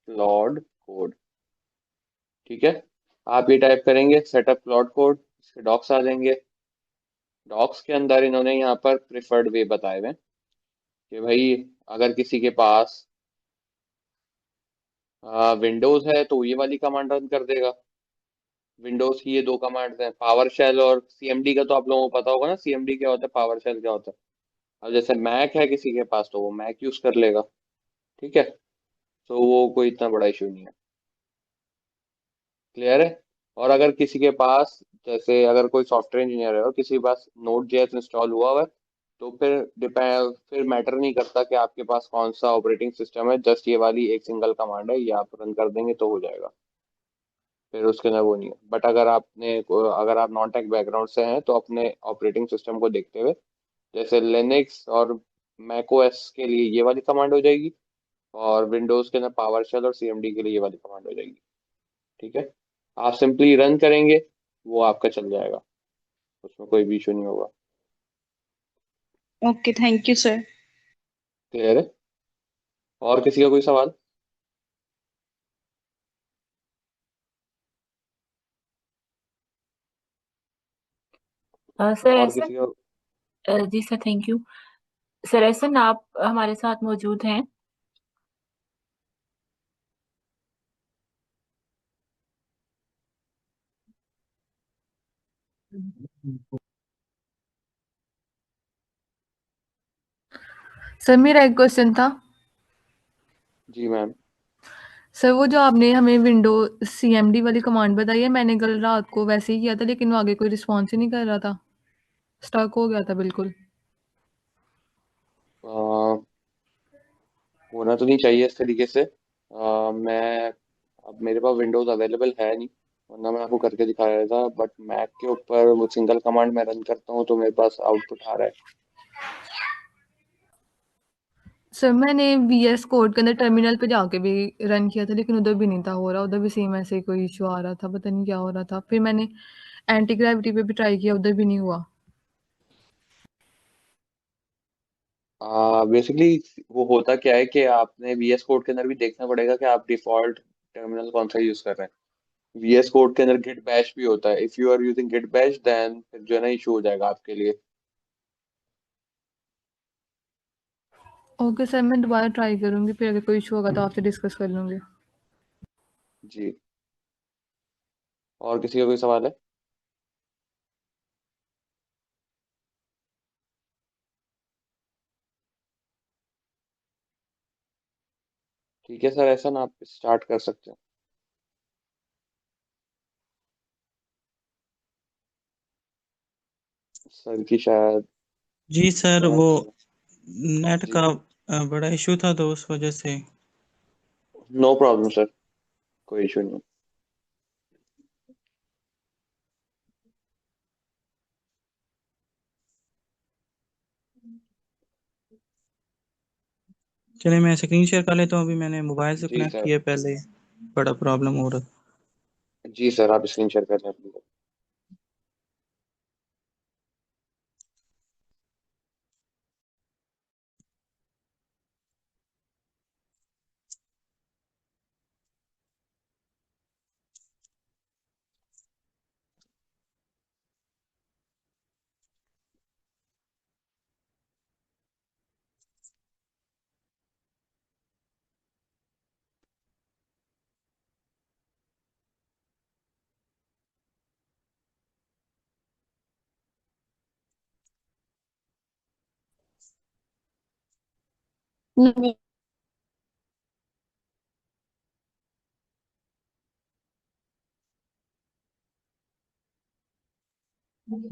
Plot code. ठीक है, आप ये टाइप करेंगे सेटअप प्लॉट कोड, इसके डॉक्स आ जाएंगे। डॉक्स के अंदर इन्होंने यहाँ पर प्रिफर्ड वे बताए हुए हैं कि भाई अगर किसी के पास विंडोज है तो ये वाली कमांड रन कर देगा। विंडोज की ये दो कमांड्स हैं, पावर शेल और सीएमडी का तो आप लोगों को पता होगा ना, सीएमडी क्या होता है, पावर शेल क्या होता है। अब जैसे मैक है किसी के पास तो वो मैक यूज कर लेगा। ठीक है, तो वो कोई इतना बड़ा इशू नहीं है। क्लियर है। और अगर किसी के पास, जैसे अगर कोई सॉफ्टवेयर इंजीनियर है और किसी के पास नोड जेएस इंस्टॉल हुआ हुआ है, तो फिर मैटर नहीं करता कि आपके पास कौन सा ऑपरेटिंग सिस्टम है, जस्ट ये वाली एक सिंगल कमांड है, ये आप रन कर देंगे तो हो जाएगा। फिर उसके अंदर वो नहीं है। बट अगर आप नॉन टेक बैकग्राउंड से हैं तो अपने ऑपरेटिंग सिस्टम को देखते हुए, जैसे लिनक्स और मैक ओएस के लिए ये वाली कमांड हो जाएगी, और विंडोज के अंदर पावर शेल और सीएमडी के लिए ये वाली कमांड हो जाएगी। ठीक है, आप सिंपली रन करेंगे, वो आपका चल जाएगा, उसमें कोई भी इशू नहीं होगा। Okay, thank you sir. Clear है। और किसी का कोई सवाल। सर और ऐसा, किसी का। जी सर, थैंक यू। सर ऐसा आप हमारे साथ मौजूद हैं? सर मेरा एक क्वेश्चन था। जी मैम। सर वो जो आपने हमें विंडो सीएमडी वाली कमांड बताई है, मैंने कल रात को वैसे ही किया था, लेकिन वो आगे कोई रिस्पॉन्स ही नहीं कर रहा था, स्टक हो गया था बिल्कुल। होना तो नहीं चाहिए इस तरीके से। मैं, अब मेरे पास विंडोज अवेलेबल है नहीं, वरना मैं आपको करके दिखाया था। बट मैक के ऊपर वो सिंगल कमांड मैं रन करता हूँ तो मेरे पास आउटपुट आ रहा है। सर मैंने वीएस कोड के अंदर टर्मिनल पे जाके भी रन किया था, लेकिन उधर भी नहीं था हो रहा, उधर भी सेम ऐसे ही कोई इशू आ रहा था, पता नहीं क्या हो रहा था। फिर मैंने एंटी ग्रेविटी पे भी ट्राई किया, उधर भी नहीं हुआ। बेसिकली वो होता क्या है कि आपने वीएस कोड के अंदर भी देखना पड़ेगा कि आप डिफॉल्ट टर्मिनल कौन सा यूज कर रहे हैं। वीएस कोड के अंदर गिट बैश भी होता है, if you are using git bash then फिर जो है ना इशू हो जाएगा आपके लिए। ओके सर, मैं दोबारा ट्राई करूंगी, फिर अगर कोई इशू होगा तो आपसे डिस्कस कर लूंगी। जी। और किसी का कोई सवाल है। ठीक है सर, ऐसा ना आप स्टार्ट कर सकते हैं। सर की शायद जी सर, वो नेट। नेट जी। का बड़ा इशू था तो उस वजह से। नो प्रॉब्लम सर, कोई इशू नहीं। चलिए मैं स्क्रीन शेयर कर लेता हूँ, अभी मैंने मोबाइल से जी कनेक्ट सर। किया पहले, बड़ा प्रॉब्लम हो रहा। जी सर, आप स्क्रीन शेयर कर लें।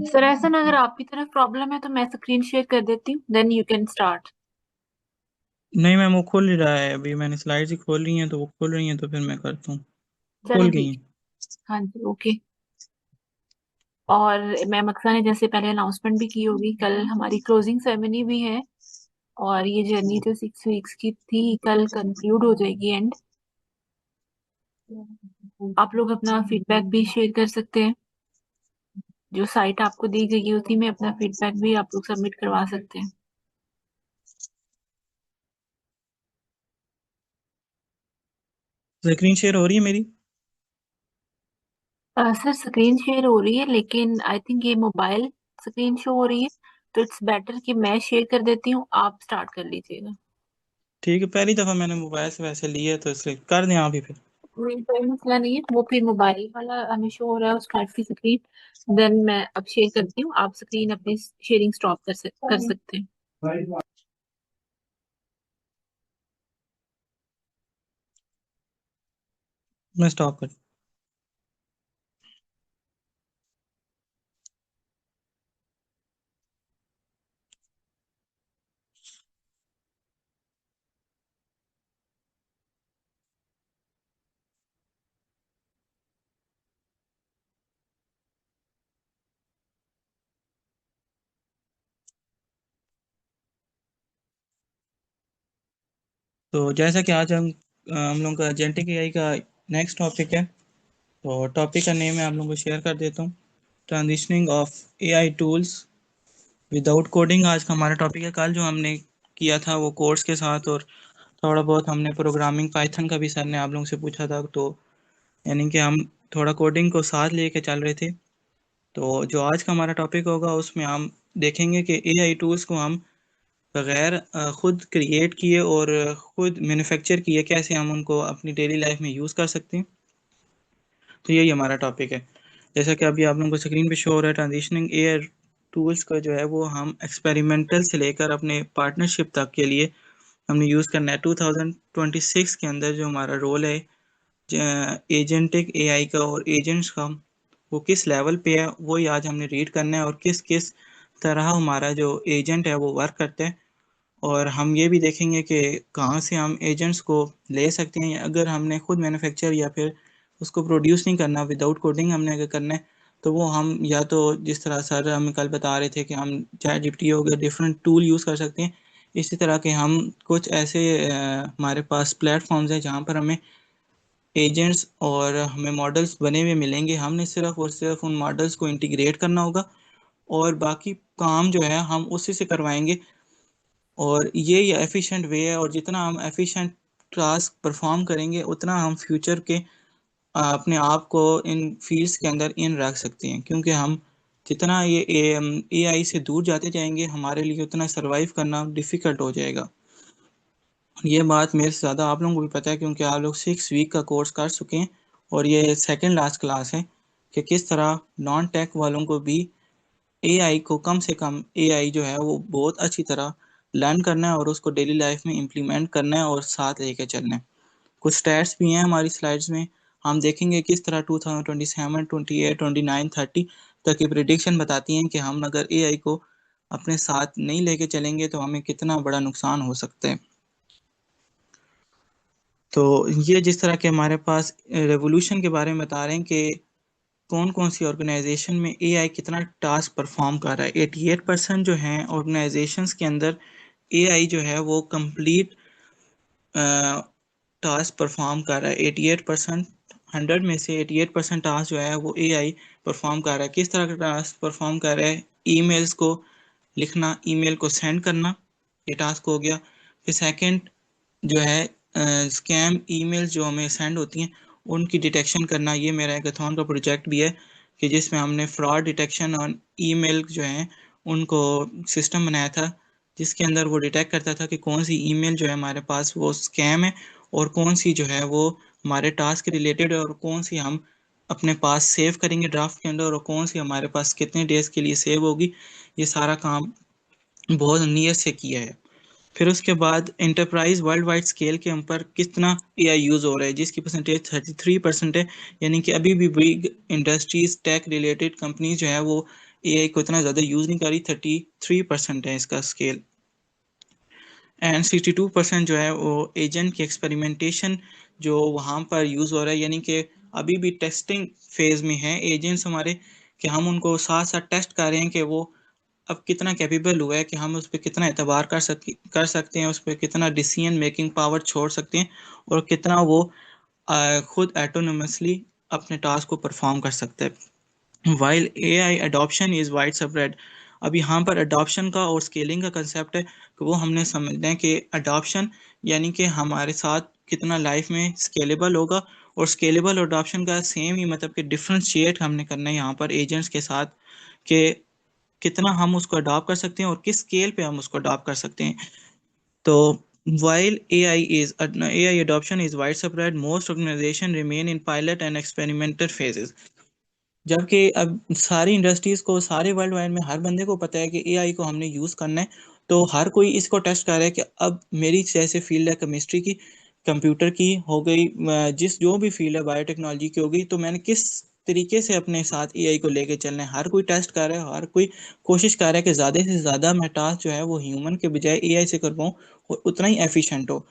सर ऐसा ना, अगर आपकी तरफ प्रॉब्लम है तो मैं स्क्रीन शेयर कर देती हूँ, देन यू कैन स्टार्ट। नहीं मैम, वो खुल ही रहा है, अभी मैंने स्लाइड्स ही खोल रही हैं तो वो खुल रही हैं, तो फिर मैं करता हूँ। खुल चलें गई ठीक हैं। है। हाँ जी, ओके। और मैम अक्सर ने जैसे पहले अनाउंसमेंट भी की होगी, कल हमारी क्लोजिंग सेरेमनी भी है, और ये जर्नी जो 6 वीक्स की थी कल कंक्लूड हो जाएगी एंड। आप लोग अपना फीडबैक भी शेयर कर सकते हैं, जो साइट आपको दी गई है उसी में अपना फीडबैक भी आप लोग सबमिट करवा सकते हैं। स्क्रीन शेयर हो रही है मेरी? सर स्क्रीन शेयर हो रही है, लेकिन आई थिंक ये मोबाइल स्क्रीन शो हो रही है, तो इट्स बेटर कि मैं शेयर कर देती हूँ, आप स्टार्ट कर लीजिएगा। ठीक है, पहली दफ़ा मैंने मोबाइल से वैसे ली है तो इसलिए कर दें आप ही फिर। नहीं, कोई मसला नहीं है, वो फिर मोबाइल वाला हमें शो हो रहा है उसका की स्क्रीन, देन मैं अब शेयर करती हूँ, आप स्क्रीन अपनी शेयरिंग स्टॉप कर सकते हैं। मैं स्टॉप कर। तो जैसा कि आज हम लोग का एजेंटिक एआई का नेक्स्ट टॉपिक है, तो टॉपिक का नेम मैं आप लोगों को शेयर कर देता हूँ, transitioning of AI tools without coding. आज का हमारा टॉपिक है। कल जो हमने किया था वो कोर्स के साथ, और थोड़ा बहुत हमने प्रोग्रामिंग पाइथन का भी सर ने आप लोगों से पूछा था, तो यानी कि हम थोड़ा कोडिंग को साथ लेके चल रहे थे। तो जो आज का हमारा टॉपिक होगा उसमें हम देखेंगे कि एआई टूल्स को हम बगैर खुद क्रिएट किए और खुद मैन्युफैक्चर किए कैसे हम उनको अपनी डेली लाइफ में यूज़ कर सकते हैं। तो यही हमारा टॉपिक है। जैसा कि अभी आप लोगों को स्क्रीन पे शो हो रहा है, ट्रांजिशनिंग एआई टूल्स का जो है वो हम एक्सपेरिमेंटल से लेकर अपने पार्टनरशिप तक के लिए हमने यूज़ करना है। 2026 के अंदर जो हमारा रोल है एजेंटिक एआई का और एजेंट्स का, वो किस लेवल पे है वो ही आज हमने रीड करना है, और किस किस तरह हमारा जो एजेंट है वो वर्क करता है। और हम ये भी देखेंगे कि कहाँ से हम एजेंट्स को ले सकते हैं, अगर हमने खुद मैन्युफैक्चर या फिर उसको प्रोड्यूस नहीं करना, विदाउट कोडिंग हमने अगर करना है, तो वो हम या तो जिस तरह सर हमें कल बता रहे थे कि हम चैट जीपीटी हो गया डिफरेंट टूल यूज़ कर सकते हैं, इसी तरह के हम कुछ ऐसे हमारे पास प्लेटफॉर्म्स हैं जहाँ पर हमें एजेंट्स और हमें मॉडल्स बने हुए मिलेंगे। हमने सिर्फ और सिर्फ उन मॉडल्स को इंटीग्रेट करना होगा और बाकी काम जो है हम उसी से करवाएंगे, और ये एफिशिएंट वे है। और जितना हम एफिशिएंट टास्क परफॉर्म करेंगे उतना हम फ्यूचर के अपने आप को इन फील्ड्स के अंदर इन रख सकते हैं, क्योंकि हम जितना ये एआई से दूर जाते जाएंगे हमारे लिए उतना सरवाइव करना डिफ़िकल्ट हो जाएगा। ये बात मेरे से ज़्यादा आप लोगों को भी पता है, क्योंकि आप लोग 6 वीक का कोर्स कर चुके हैं और ये सेकंड लास्ट क्लास है कि किस तरह नॉन टेक वालों को भी एआई को कम से कम एआई जो है वो बहुत अच्छी तरह लर्न करना है और उसको डेली लाइफ में इम्प्लीमेंट करना है और साथ लेके चलना है। कुछ स्टैट्स भी हैं हमारी स्लाइड्स में, हम देखेंगे किस तरह 2027, 28, 29, 30 तक की प्रिडिक्शन बताती हैं कि हम अगर एआई को अपने साथ नहीं लेके चलेंगे तो हमें कितना बड़ा नुकसान हो सकता है। तो ये जिस तरह के हमारे पास रेवोल्यूशन के बारे में बता रहे हैं कि कौन कौन सी ऑर्गेनाइजेशन में एआई कितना टास्क परफॉर्म कर रहा है। 88% जो हैं ऑर्गेनाइजेशंस के अंदर एआई जो है वो कंप्लीट टास्क परफॉर्म कर रहा है। 88%, 100 में से 88% टास्क जो है वो एआई परफॉर्म कर रहा है। किस तरह का टास्क परफॉर्म कर रहा है? ईमेल्स को लिखना, ईमेल को सेंड करना, ये टास्क हो गया। फिर सेकंड जो है स्कैम ईमेल्स जो हमें सेंड होती हैं उनकी डिटेक्शन करना। ये मेरा हैकाथॉन का प्रोजेक्ट भी है कि जिसमें हमने फ्रॉड डिटेक्शन और ईमेल जो हैं उनको सिस्टम बनाया था, जिसके अंदर वो डिटेक्ट करता था कि कौन सी ईमेल जो है हमारे पास वो स्कैम है और कौन सी जो है वो हमारे टास्क के रिलेटेड है, और कौन सी हम अपने पास सेव करेंगे ड्राफ्ट के अंदर और कौन सी हमारे पास कितने डेज के लिए सेव होगी। ये सारा काम बहुत नियत से किया है। फिर उसके बाद एंटरप्राइज वर्ल्ड वाइड स्केल के ऊपर कितना एआई यूज़ हो रहा है, जिसकी परसेंटेज 33% है। यानी कि अभी भी big industries tech related companies जो है वो एआई को इतना ज़्यादा यूज़ नहीं कर रही। 33% है इसका स्केल। एंड 62% जो है वो एजेंट की एक्सपेरिमेंटेशन जो वहाँ पर यूज़ हो रहा है, यानी कि अभी भी टेस्टिंग फेज़ में है एजेंट्स हमारे, कि हम उनको साथ साथ टेस्ट कर रहे हैं कि वो अब कितना कैपेबल हुआ है, कि हम उस पर कितना एतबार कर सकते हैं, उस पर कितना डिसीजन मेकिंग पावर छोड़ सकते हैं, और कितना वो खुद एटोनोमसली अपने टास्क को परफॉर्म कर सकता है। While AI adoption is wide spread, अब यहाँ पर अडॉप्शन का और स्केलिंग का कंसेप्ट है कि वो हमने समझना है कि अडॉप्शन यानी कि हमारे साथ कितना लाइफ में स्केलेबल होगा, और स्केलेबल और अडॉप्शन का सेम ही मतलब कि डिफ्रेंशिएट हमने करना है यहाँ पर एजेंट्स के साथ, कि कितना हम उसको अडॉप्ट कर सकते हैं और किस स्केल पे हम उसको अडॉप्ट कर सकते हैं। तो while AI adoption is widespread, most organizations remain in pilot and experimental phases. जबकि अब सारी इंडस्ट्रीज को, सारे वर्ल्ड वाइड में हर बंदे को पता है कि एआई को हमने यूज़ करना है, तो हर कोई इसको टेस्ट कर रहा है कि अब मेरी जैसे फील्ड है केमिस्ट्री की, कंप्यूटर की हो गई, जिस जो भी फील्ड है बायोटेक्नोलॉजी की हो गई, तो मैंने किस तरीके से अपने साथ एआई को लेके चलना है। हर कोई टेस्ट कर रहा है, हर कोई कोशिश कर रहा है कि ज़्यादा से ज़्यादा मैं टास्क जो है वो ह्यूमन के बजाय एआई से कर पाऊँ और उतना ही एफिशिएंट हो।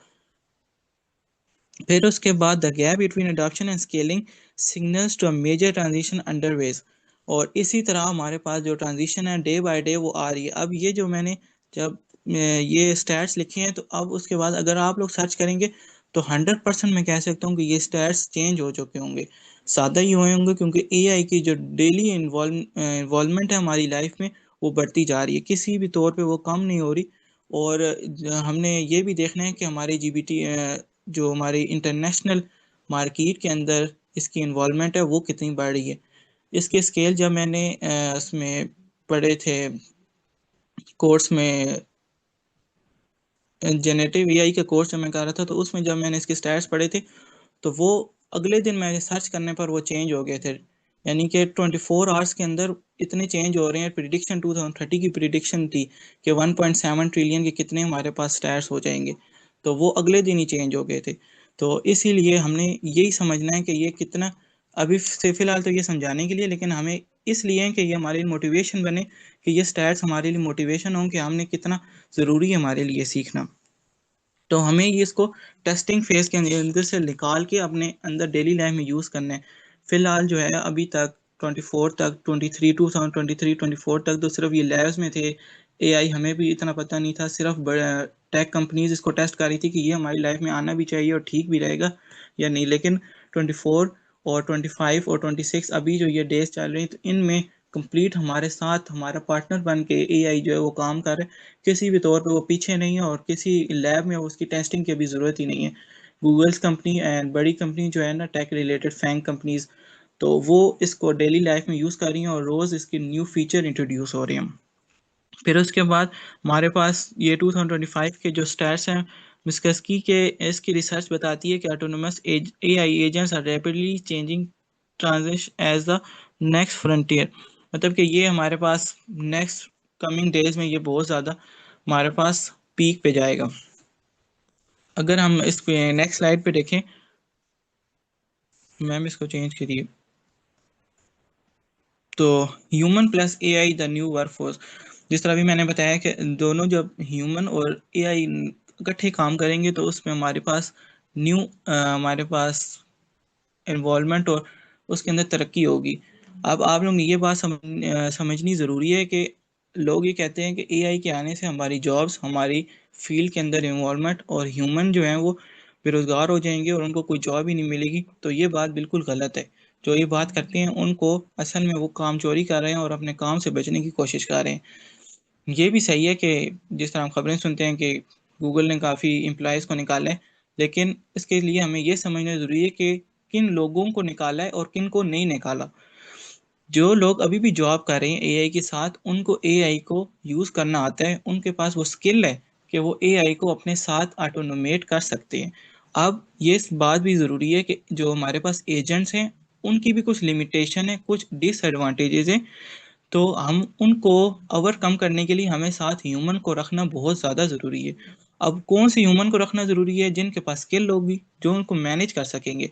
फिर उसके बाद the gap between adoption and scaling signals to a major transition underway. और इसी तरह हमारे पास जो ट्रांजिशन है डे बाय डे वो आ रही है। अब ये जो मैंने जब ये स्टैट्स लिखे हैं, तो अब उसके बाद अगर आप लोग सर्च करेंगे तो 100% मैं कह सकता हूँ कि ये स्टैट्स चेंज हो चुके होंगे। सादा ही हुए होंगे क्योंकि एआई की जो डेली इन्वॉल्वमेंट है हमारी लाइफ में वो बढ़ती जा रही है, किसी भी तौर पे वो कम नहीं हो रही। और हमने ये भी देखना है कि हमारे जीबीटी जो हमारी इंटरनेशनल मार्केट के अंदर इसकी इन्वॉल्वमेंट है वो कितनी बढ़ रही है। इसके स्केल जब मैंने उसमें पढ़े थे कोर्स में, जनरेटिव एआई का कोर्स जब मैं कर रहा था, तो उसमें जब मैंने इसके स्टैट्स पढ़े थे तो वो अगले दिन मैंने सर्च करने पर वो चेंज हो गए थे। यानी कि 24 आवर्स के अंदर इतने चेंज हो रहे हैं। प्रिडिक्शन 2030 की प्रिडिक्शन थी कि 1.7 ट्रिलियन के कितने हमारे पास स्टैट्स हो जाएंगे, तो वो अगले दिन ही चेंज हो गए थे। तो इसीलिए हमने यही समझना है कि ये कितना, अभी से फ़िलहाल तो ये समझाने के लिए, लेकिन हमें इसलिए कि ये हमारे लिए मोटिवेशन बने, कि ये स्टैट्स हमारे लिए मोटिवेशन हों कि हमने कितना ज़रूरी है हमारे लिए सीखना। तो हमें ये इसको टेस्टिंग फेज के अंदर से निकाल के अपने अंदर डेली लाइफ में यूज़ करना है। फिलहाल जो है अभी तक 24 तक 2023 24 तक तो सिर्फ ये लैब्स में थे। एआई हमें भी इतना पता नहीं था, सिर्फ टेक कंपनीज इसको टेस्ट कर रही थी कि ये हमारी लाइफ में आना भी चाहिए और ठीक भी रहेगा या नहीं। लेकिन 24 और 25 और 26 अभी जो ये डेज चल रही हैं, तो इनमें कंप्लीट हमारे साथ हमारा पार्टनर बन के एआई जो है वो काम कर रहा है। किसी भी तौर पे वो पीछे नहीं है और किसी लैब में उसकी टेस्टिंग की भी ज़रूरत ही नहीं है। गूगल्स कंपनी एंड बड़ी कंपनी जो है ना टेक रिलेटेड फैंग कंपनीज, तो वो इसको डेली लाइफ में यूज़ कर रही हैं और रोज़ इसके न्यू फीचर इंट्रोड्यूस हो रहे हैं। फिर उसके बाद हमारे पास ये 2025 के जो स्टैट्स हैं मिस्कस्की के, इसकी रिसर्च बताती है कि autonomous AI agents are rapidly changing transition as the next frontier. मतलब कि ये हमारे पास नेक्स्ट कमिंग डेज में ये बहुत ज़्यादा हमारे पास पीक पे जाएगा। अगर हम इस पे नेक्स्ट स्लाइड पे देखें, मैम इसको चेंज करिए, तो human plus AI the new workforce. जिस तरह भी मैंने बताया कि दोनों जब ह्यूमन और एआई इकट्ठे काम करेंगे तो उसमें हमारे पास न्यू हमारे पास इन्वॉल्वमेंट और उसके अंदर तरक्की होगी। अब आप लोग ये बात समझनी ज़रूरी है कि लोग ये कहते हैं कि एआई के आने से हमारी जॉब्स, हमारी फील्ड के अंदर इन्वॉल्वमेंट और ह्यूमन जो हैं वो बेरोज़गार हो जाएंगे और उनको कोई जॉब ही नहीं मिलेगी। तो ये बात बिल्कुल गलत है। जो ये बात करते हैं उनको असल में वो काम चोरी कर रहे हैं और अपने काम से बचने की कोशिश कर रहे हैं। ये भी सही है कि जिस तरह हम खबरें सुनते हैं कि गूगल ने काफ़ी एम्प्लॉयज़ को निकाला है, लेकिन इसके लिए हमें ये समझना ज़रूरी है कि किन लोगों को निकाला है और किन को नहीं निकाला। जो लोग अभी भी जॉब कर रहे हैं एआई के साथ, उनको एआई को यूज़ करना आता है, उनके पास वो स्किल है कि वो एआई को अपने साथ ऑटोनोमेट कर सकते हैं। अब ये इस बात भी ज़रूरी है कि जो हमारे पास एजेंट्स हैं उनकी भी कुछ लिमिटेशन है, कुछ डिसएडवांटेजेस हैं, तो हम उनको ओवरकम करने के लिए हमें साथ ह्यूमन को रखना बहुत ज़्यादा ज़रूरी है। अब कौन से ह्यूमन को रखना ज़रूरी है? जिनके पास स्किल होगी, जो उनको मैनेज कर सकेंगे।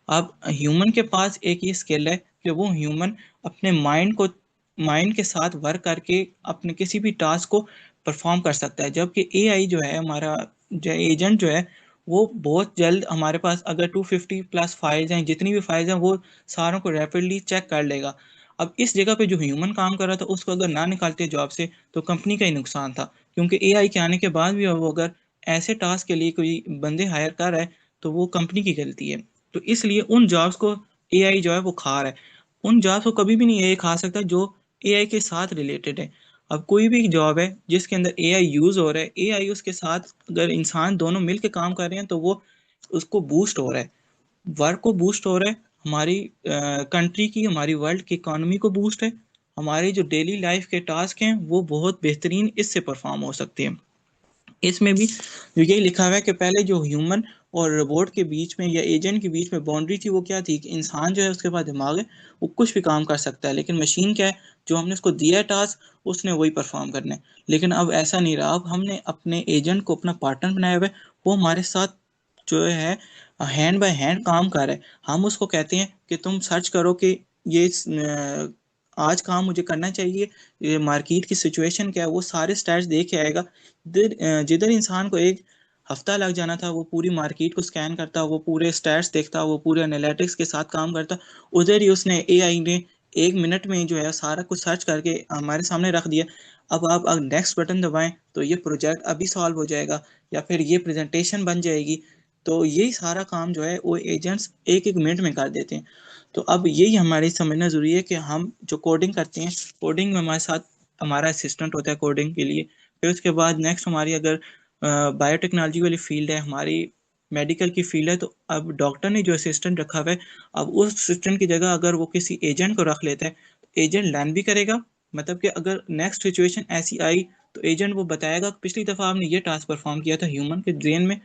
अब ह्यूमन के पास एक ये स्किल है कि वो ह्यूमन अपने माइंड के साथ वर्क करके अपने किसी भी टास्क को परफॉर्म कर सकता है। जबकि एआई जो है हमारा, जो एजेंट जो है, वो बहुत जल्द हमारे पास अगर 250 प्लस फाइल्स हैं, जितनी भी फाइल्स हैं वो सारों को रैपिडली चेक कर लेगा। अब इस जगह पे जो ह्यूमन काम कर रहा था उसको अगर ना निकालते जॉब से तो कंपनी का ही नुकसान था, क्योंकि एआई के आने के बाद भी वो अगर ऐसे टास्क के लिए कोई बंदे हायर कर रहा है तो वो कंपनी की गलती है। तो इसलिए उन जॉब्स को एआई जो है वो खा रहा है। उन जॉब्स को कभी भी नहीं एआई खा सकता जो एआई के साथ रिलेटेड है। अब कोई भी जॉब है जिसके अंदर एआई यूज हो रहा है, एआई उसके साथ अगर इंसान दोनों मिलकर काम कर रहे हैं तो वो उसको बूस्ट हो रहा है, वर्क को बूस्ट हो रहा है, हमारी कंट्री की, हमारी वर्ल्ड की इकोनॉमी को बूस्ट है, हमारी जो डेली लाइफ के टास्क हैं वो बहुत बेहतरीन इससे परफॉर्म हो सकते हैं। इसमें भी जो यही लिखा हुआ है कि पहले जो ह्यूमन और रोबोट के बीच में या एजेंट के बीच में बाउंड्री थी वो क्या थी कि इंसान जो है उसके पास दिमाग है, वो कुछ भी काम कर सकता है, लेकिन मशीन क्या है, जो हमने उसको दिया है टास्क उसने वही परफॉर्म करना है। लेकिन अब ऐसा नहीं रहा, अब हमने अपने एजेंट को अपना पार्टनर बनाया हुआ है, वो हमारे साथ जो है हैंड बाय हैंड काम कर रहा है। हम उसको कहते हैं कि तुम सर्च करो कि ये आज काम मुझे करना चाहिए, ये मार्केट की सिचुएशन क्या है, वो सारे स्टैट्स देख के आएगा। जिधर इंसान को एक हफ्ता लग जाना था वो पूरी मार्केट को स्कैन करता, वो पूरे स्टैट्स देखता, वो पूरे एनालिटिक्स के साथ काम करता, उधर ही उसने एआई ने 1 मिनट में जो है सारा कुछ सर्च करके हमारे सामने रख दिया। अब आप अगर नेक्स्ट बटन दबाएं तो ये प्रोजेक्ट अभी सॉल्व हो जाएगा या फिर ये प्रेजेंटेशन बन जाएगी। तो यही सारा काम जो है वो एजेंट्स 1-1 मिनट में कर देते हैं। तो अब यही हमारी समझना ज़रूरी है कि हम जो कोडिंग करते हैं, कोडिंग में हमारे साथ हमारा असिस्टेंट होता है कोडिंग के लिए। फिर उसके बाद नेक्स्ट हमारी अगर बायोटेक्नोलॉजी वाली फील्ड है, हमारी मेडिकल की फील्ड है, तो अब डॉक्टर ने जो असिस्टेंट रखा हुआ है, अब उस असिस्टेंट की जगह अगर वो किसी एजेंट को रख लेता है तो एजेंट लर्न भी करेगा, मतलब कि अगर नेक्स्ट सिचुएशन ऐसी आई तो एजेंट वो बताएगा कि पिछली दफ़ा आपने ये टास्क परफॉर्म किया था। ह्यूमन के ब्रेन में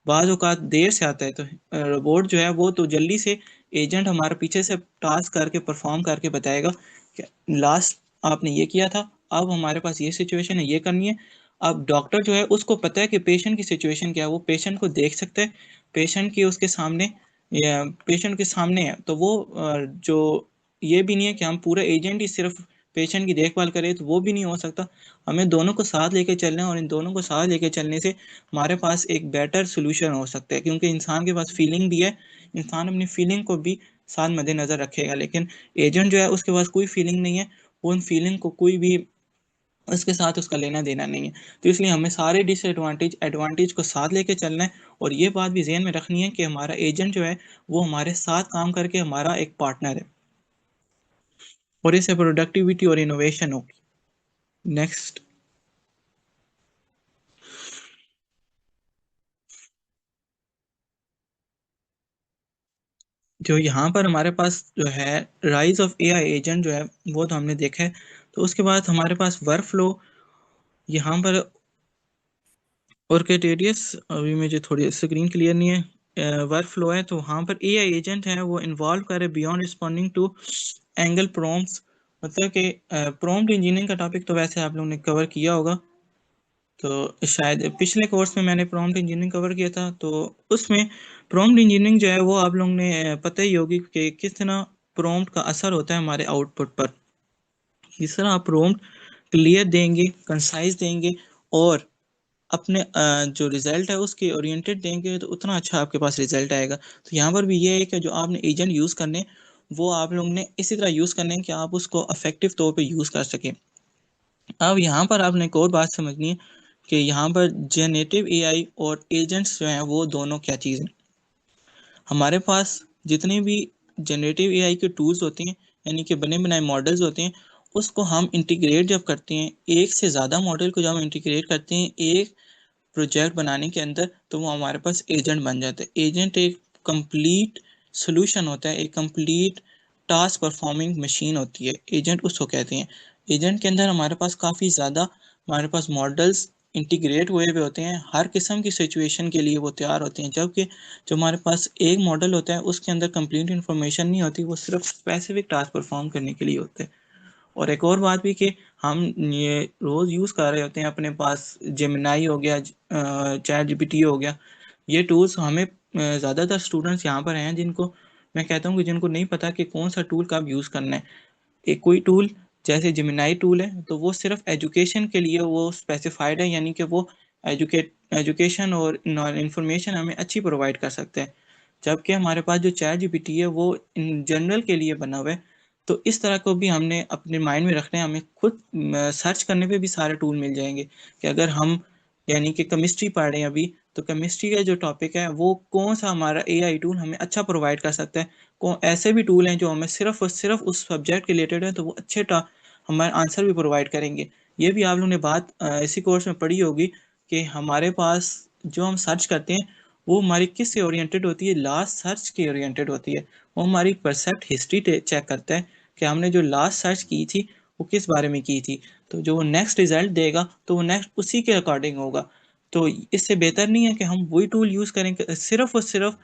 बाज़ औक़ात देर से आता है, तो रोबोट जो है वो तो जल्दी से एजेंट हमारे पीछे से टास्क करके परफॉर्म करके बताएगा कि लास्ट आपने ये किया था, अब हमारे पास ये सिचुएशन है, ये करनी है। अब डॉक्टर जो है उसको पता है कि पेशेंट की सिचुएशन क्या है, वो पेशेंट को देख सकता है, पेशेंट की उसके सामने या पेशेंट के सामने है, तो वो जो ये भी नहीं है कि हम पूरा एजेंट ही सिर्फ पेशेंट की देखभाल करें, तो वो भी नहीं हो सकता। हमें दोनों को साथ लेके चलना है और इन दोनों को साथ लेके चलने से हमारे पास एक बेटर सोल्यूशन हो सकता है, क्योंकि इंसान के पास फीलिंग भी है, इंसान अपनी फीलिंग को भी साथ मद्देनज़र रखेगा। लेकिन एजेंट जो है उसके पास कोई फीलिंग नहीं है, वो उन फीलिंग को कोई भी उसके साथ उसका लेना देना नहीं है। तो इसलिए हमें सारे डिसएडवांटेज एडवांटेज को साथ लेके चलना है और ये बात भी ज़हन में रखनी है कि हमारा एजेंट जो है वो हमारे साथ काम करके हमारा एक पार्टनर है और इससे प्रोडक्टिविटी और इनोवेशन होगी। नेक्स्ट, जो यहाँ पर हमारे पास जो है राइज ऑफ एआई एजेंट जो है वो तो हमने देखा है। तो उसके बाद हमारे पास वर्क फ्लो यहाँ पर ऑर्केटेरियस, अभी मुझे थोड़ी स्क्रीन क्लियर नहीं है, वर्क फ्लो है। तो वहाँ पर एआई एजेंट है वो इन्वॉल्व करे beyond responding to angle prompts, मतलब कि प्रॉम्प्ट इंजीनियरिंग का टॉपिक तो वैसे आप लोगों ने कवर किया होगा, तो शायद पिछले कोर्स में मैंने प्रॉम्प्ट इंजीनियरिंग कवर किया था। तो उसमें प्रॉम्प्ट इंजीनियरिंग जो है वो आप लोगों ने पता ही होगी कि किस तरह प्रॉम्प्ट का असर होता है हमारे आउटपुट पर। जिस तरह आप प्रॉम्प्ट क्लियर देंगे, कंसाइज देंगे और अपने जो रिजल्ट है उसके ओरिएंटेड देंगे तो उतना अच्छा आपके पास रिजल्ट आएगा। तो यहाँ पर भी ये है कि जो आपने एजेंट यूज़ करने वो आप लोगों ने इसी तरह यूज़ करने कि आप उसको अफेक्टिव तौर पे यूज़ कर सकें। अब यहाँ पर आपने एक और बात समझनी है कि यहाँ पर जनरेटिव एआई और एजेंट्स जो हैं वो दोनों क्या चीज़ हैं। हमारे पास जितने भी जनरेटिव एआई के टूल्स होते हैं, यानी कि बने बनाए मॉडल्स होते हैं, उसको हम इंटीग्रेट जब करते हैं, एक से ज़्यादा मॉडल को जब हम इंटीग्रेट करते हैं एक प्रोजेक्ट बनाने के अंदर, तो वो हमारे पास एजेंट बन जाता है। एजेंट एक कंप्लीट सोल्यूशन होता है, एक कंप्लीट टास्क परफॉर्मिंग मशीन होती है, एजेंट उसको कहते हैं। एजेंट के अंदर हमारे पास काफ़ी ज़्यादा हमारे पास मॉडल्स इंटीग्रेट हुए हुए होते हैं, हर किस्म की सिचुएशन के लिए वो तैयार होते हैं। जबकि जो हमारे पास एक मॉडल होता है उसके अंदर कंप्लीट इन्फॉर्मेशन नहीं होती, वो सिर्फ स्पेसिफिक टास्क परफॉर्म करने के लिए होता है। और एक और बात भी कि हम ये रोज़ यूज़ कर रहे होते हैं, अपने पास जेमिनाई हो गया, चैट जीपीटी हो गया, ये टूल्स हमें ज़्यादातर स्टूडेंट्स यहाँ पर हैं जिनको मैं कहता हूँ कि जिनको नहीं पता कि कौन सा टूल कब यूज़ करना है। एक कोई टूल जैसे जेमिनाई टूल है तो वो सिर्फ एजुकेशन के लिए वो स्पेसिफाइड है, यानी कि वो एजुकेशन और इंफॉर्मेशन हमें अच्छी प्रोवाइड कर सकते हैं। जबकि हमारे पास जो चैट जीपीटी है वो इन जनरल के लिए बना हुआ है। तो इस तरह को भी हमने अपने माइंड में रखना है, हमें खुद सर्च करने पे भी सारे टूल मिल जाएंगे कि अगर हम यानी कि केमिस्ट्री पढ़ रहे हैं अभी, तो केमिस्ट्री का जो टॉपिक है वो कौन सा हमारा एआई टूल हमें अच्छा प्रोवाइड कर सकता है। कौन ऐसे भी टूल हैं जो हमें सिर्फ और सिर्फ उस सब्जेक्ट के रिलेटेड है, तो वो अच्छे हमारे आंसर भी प्रोवाइड करेंगे। ये भी आप लोगों ने बात इसी कोर्स में पढ़ी होगी कि हमारे पास जो हम सर्च करते हैं वो हमारी किस से ओरिएंटेड होती है, लास्ट सर्च के ओरिएंटेड होती है। वो हमारी परसेप्ट हिस्ट्री चेक करता है कि हमने जो लास्ट सर्च की थी वो किस बारे में की थी, तो जो वो नेक्स्ट रिजल्ट देगा तो वो नेक्स्ट उसी के अकॉर्डिंग होगा। तो इससे बेहतर नहीं है कि हम वही टूल यूज़ करें, सिर्फ और सिर्फ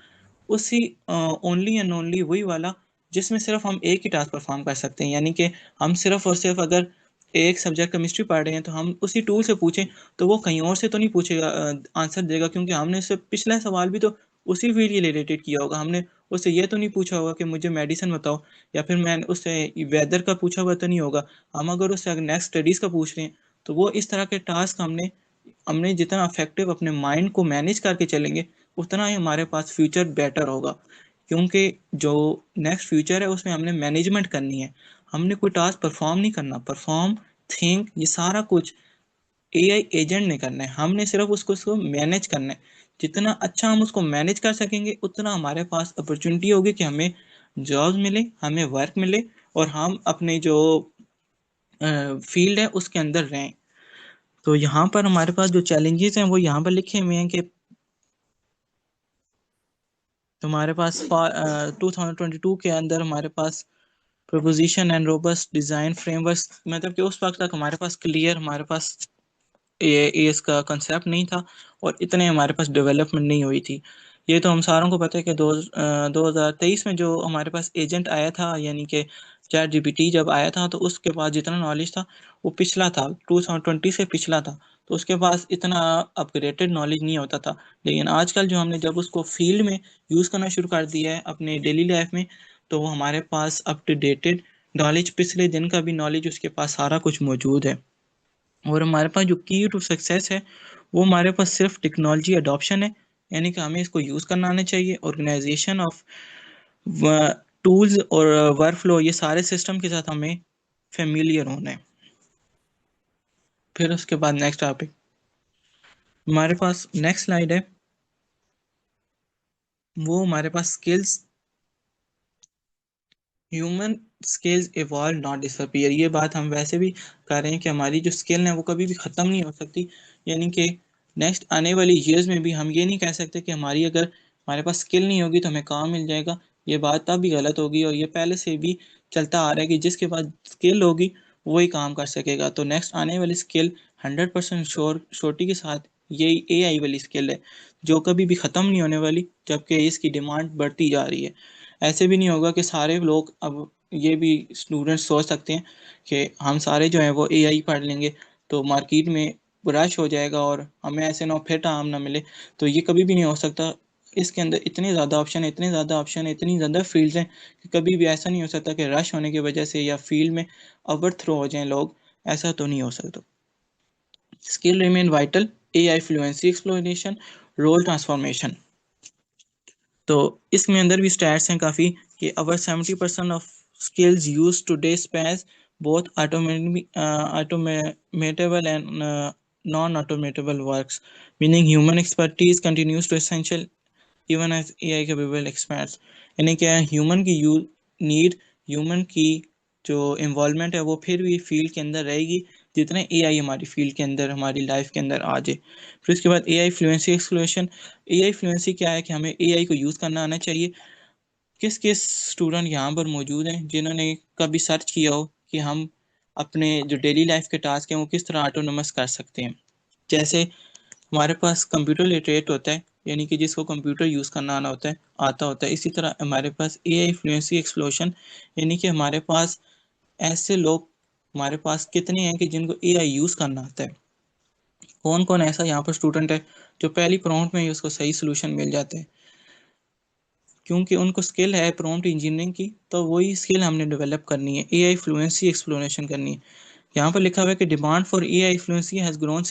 उसी ओनली एंड ओनली वही वाला जिसमें सिर्फ हम एक ही टास्क परफॉर्म कर सकते हैं। यानी कि हम सिर्फ और सिर्फ अगर एक सब्जेक्ट केमिस्ट्री पढ़ रहे हैं तो हम उसी टूल से पूछें तो वो कहीं और से तो नहीं पूछेगा, आंसर देगा, क्योंकि हमने उससे पिछला सवाल भी तो उसी फील्ड के रिलेटेड किया होगा। हमने उससे ये तो नहीं पूछा होगा कि मुझे मेडिसिन बताओ, या फिर मैंने उससे वेदर का पूछा हुआ तो नहीं होगा। हम अगर उससे अगर नेक्स्ट स्टडीज़ का पूछ रहे हैं तो वो इस तरह के टास्क हमने हमने जितना अफेक्टिव अपने माइंड को मैनेज करके चलेंगे उतना ही हमारे पास फ्यूचर बेटर होगा। क्योंकि जो नेक्स्ट फ्यूचर है उसमें हमने मैनेजमेंट करनी है, हमने कोई टास्क परफॉर्म नहीं करना। परफॉर्म, थिंक, ये सारा कुछ एआई एजेंट ने करना है, हमने सिर्फ उसको मैनेज करना है। जितना अच्छा हम उसको मैनेज कर सकेंगे उतना हमारे पास अपॉर्चुनिटी होगी कि हमें जॉब मिले, हमें वर्क मिले, और हम अपने जो फील्ड है उसके अंदर रहें। तो यहाँ पर हमारे पास जो चैलेंजेस हैं वो यहाँ पर लिखे हुए हैं कि हमारे पास 2022 के अंदर हमारे पास proposition and robust design framework, मतलब कि उस वक्त तक हमारे पास क्लियर हमारे पास ये इसका कंसेप्ट नहीं था और इतने हमारे पास डेवलपमेंट नहीं हुई थी। ये तो हम सारों को पता है कि 2023 में जो हमारे पास एजेंट आया था, यानी कि चैट जीपीटी जब आया था, तो उसके पास जितना नॉलेज था वो पिछला था, 2020 से पिछला था, तो उसके पास इतना अपग्रेडेड नॉलेज नहीं होता था। लेकिन आजकल जो हमने जब उसको फील्ड में यूज़ करना शुरू कर दिया है अपने डेली लाइफ में, तो वो हमारे पास अप टू डेटेड नॉलेज, पिछले दिन का भी नॉलेज उसके पास सारा कुछ मौजूद है। और हमारे पास जो की टू सक्सेस है वो हमारे पास सिर्फ टेक्नोलॉजी अडॉप्शन है, यानी कि हमें इसको यूज़ करना आना चाहिए। ऑर्गेनाइजेशन ऑफ टूल्स और वर्क फ्लो, ये सारे सिस्टम के साथ हमें फेमिलियर होना है। फिर उसके बाद नेक्स्ट टॉपिक हमारे पास नेक्स्ट स्लाइड है, वो हमारे पास skills, human skills evolve not disappear. ये बात हम वैसे भी कर रहे हैं कि हमारी जो स्किल है वो कभी भी ख़त्म नहीं हो सकती। यानी कि नेक्स्ट आने वाली ईयर्स में भी हम ये नहीं कह सकते कि हमारी अगर हमारे पास स्किल नहीं होगी तो हमें काम मिल जाएगा। ये बात तब भी गलत होगी, और ये पहले से भी चलता आ रहा है कि जिसके पास स्किल होगी वही काम कर सकेगा। तो नेक्स्ट आने वाली स्किल 100% श्योरिटी के साथ यही एआई वाली स्किल है, जो कभी भी ख़त्म नहीं होने वाली, जबकि इसकी डिमांड बढ़ती जा रही है। ऐसे भी नहीं होगा कि सारे लोग, अब ये भी स्टूडेंट्स सोच सकते हैं कि हम सारे जो हैं वो एआई पढ़ लेंगे तो मार्केट में रश हो जाएगा और हमें ऐसे ना फिर काम ना मिले। तो ये कभी भी नहीं हो सकता। इसके अंदर इतने ज़्यादा ऑप्शन है, इतने ज़्यादा ऑप्शन है, इतनी ज़्यादा फील्ड्स हैं कि कभी भी ऐसा नहीं हो सकता कि रश होने की वजह से या फील्ड में ओवर थ्रो हो जाएं लोग। ऐसा तो नहीं हो सकता। Skill remain vital, AI fluency exploration, role transformation. तो इसमें अंदर भी स्टैट्स हैं काफ़ी कि our 70% of skills used today spans both automatable and non-automatable works, meaning human expertise continues to essential even as AI capable experts। यानी क्या human की नीड, ह्यूमन की जो इन्वॉल्वमेंट है वो फिर भी फील्ड के अंदर रहेगी जितने एआई हमारी फील्ड के अंदर, हमारी लाइफ के अंदर आ जाए। फिर उसके बाद AI fluency exploration. AI fluency क्या है कि हमें एआई को यूज़ करना आना चाहिए। किस किस स्टूडेंट यहाँ पर मौजूद हैं जिन्होंने कभी सर्च किया हो कि हम अपने जो डेली लाइफ के टास्क हैं वो किस तरह ऑटोनोमस कर सकते हैं। जैसे हमारे पास कंप्यूटर लिटरेट होता है, यानी कि जिसको कंप्यूटर यूज़ करना आता होता है। इसी तरह हमारे पास एआई फ्लुएंसी एक्सप्लोशन, यानी कि हमारे पास ऐसे लोग हमारे पास कितने हैं कि जिनको एआई यूज़ करना आता है। कौन कौन ऐसा यहाँ पर स्टूडेंट है जो पहली प्रॉम्प्ट में ही उसको सही सोल्यूशन मिल जाते हैं, क्योंकि उनको स्किल है प्रॉम्प्ट इंजीनियरिंग की, तो वही स्किल हमने डेवलप करनी है, एआई फ्लुएंसी एक्सप्लोरेशन करनी है। यहाँ पर लिखा हुआ है कि demand for AI fluency has grown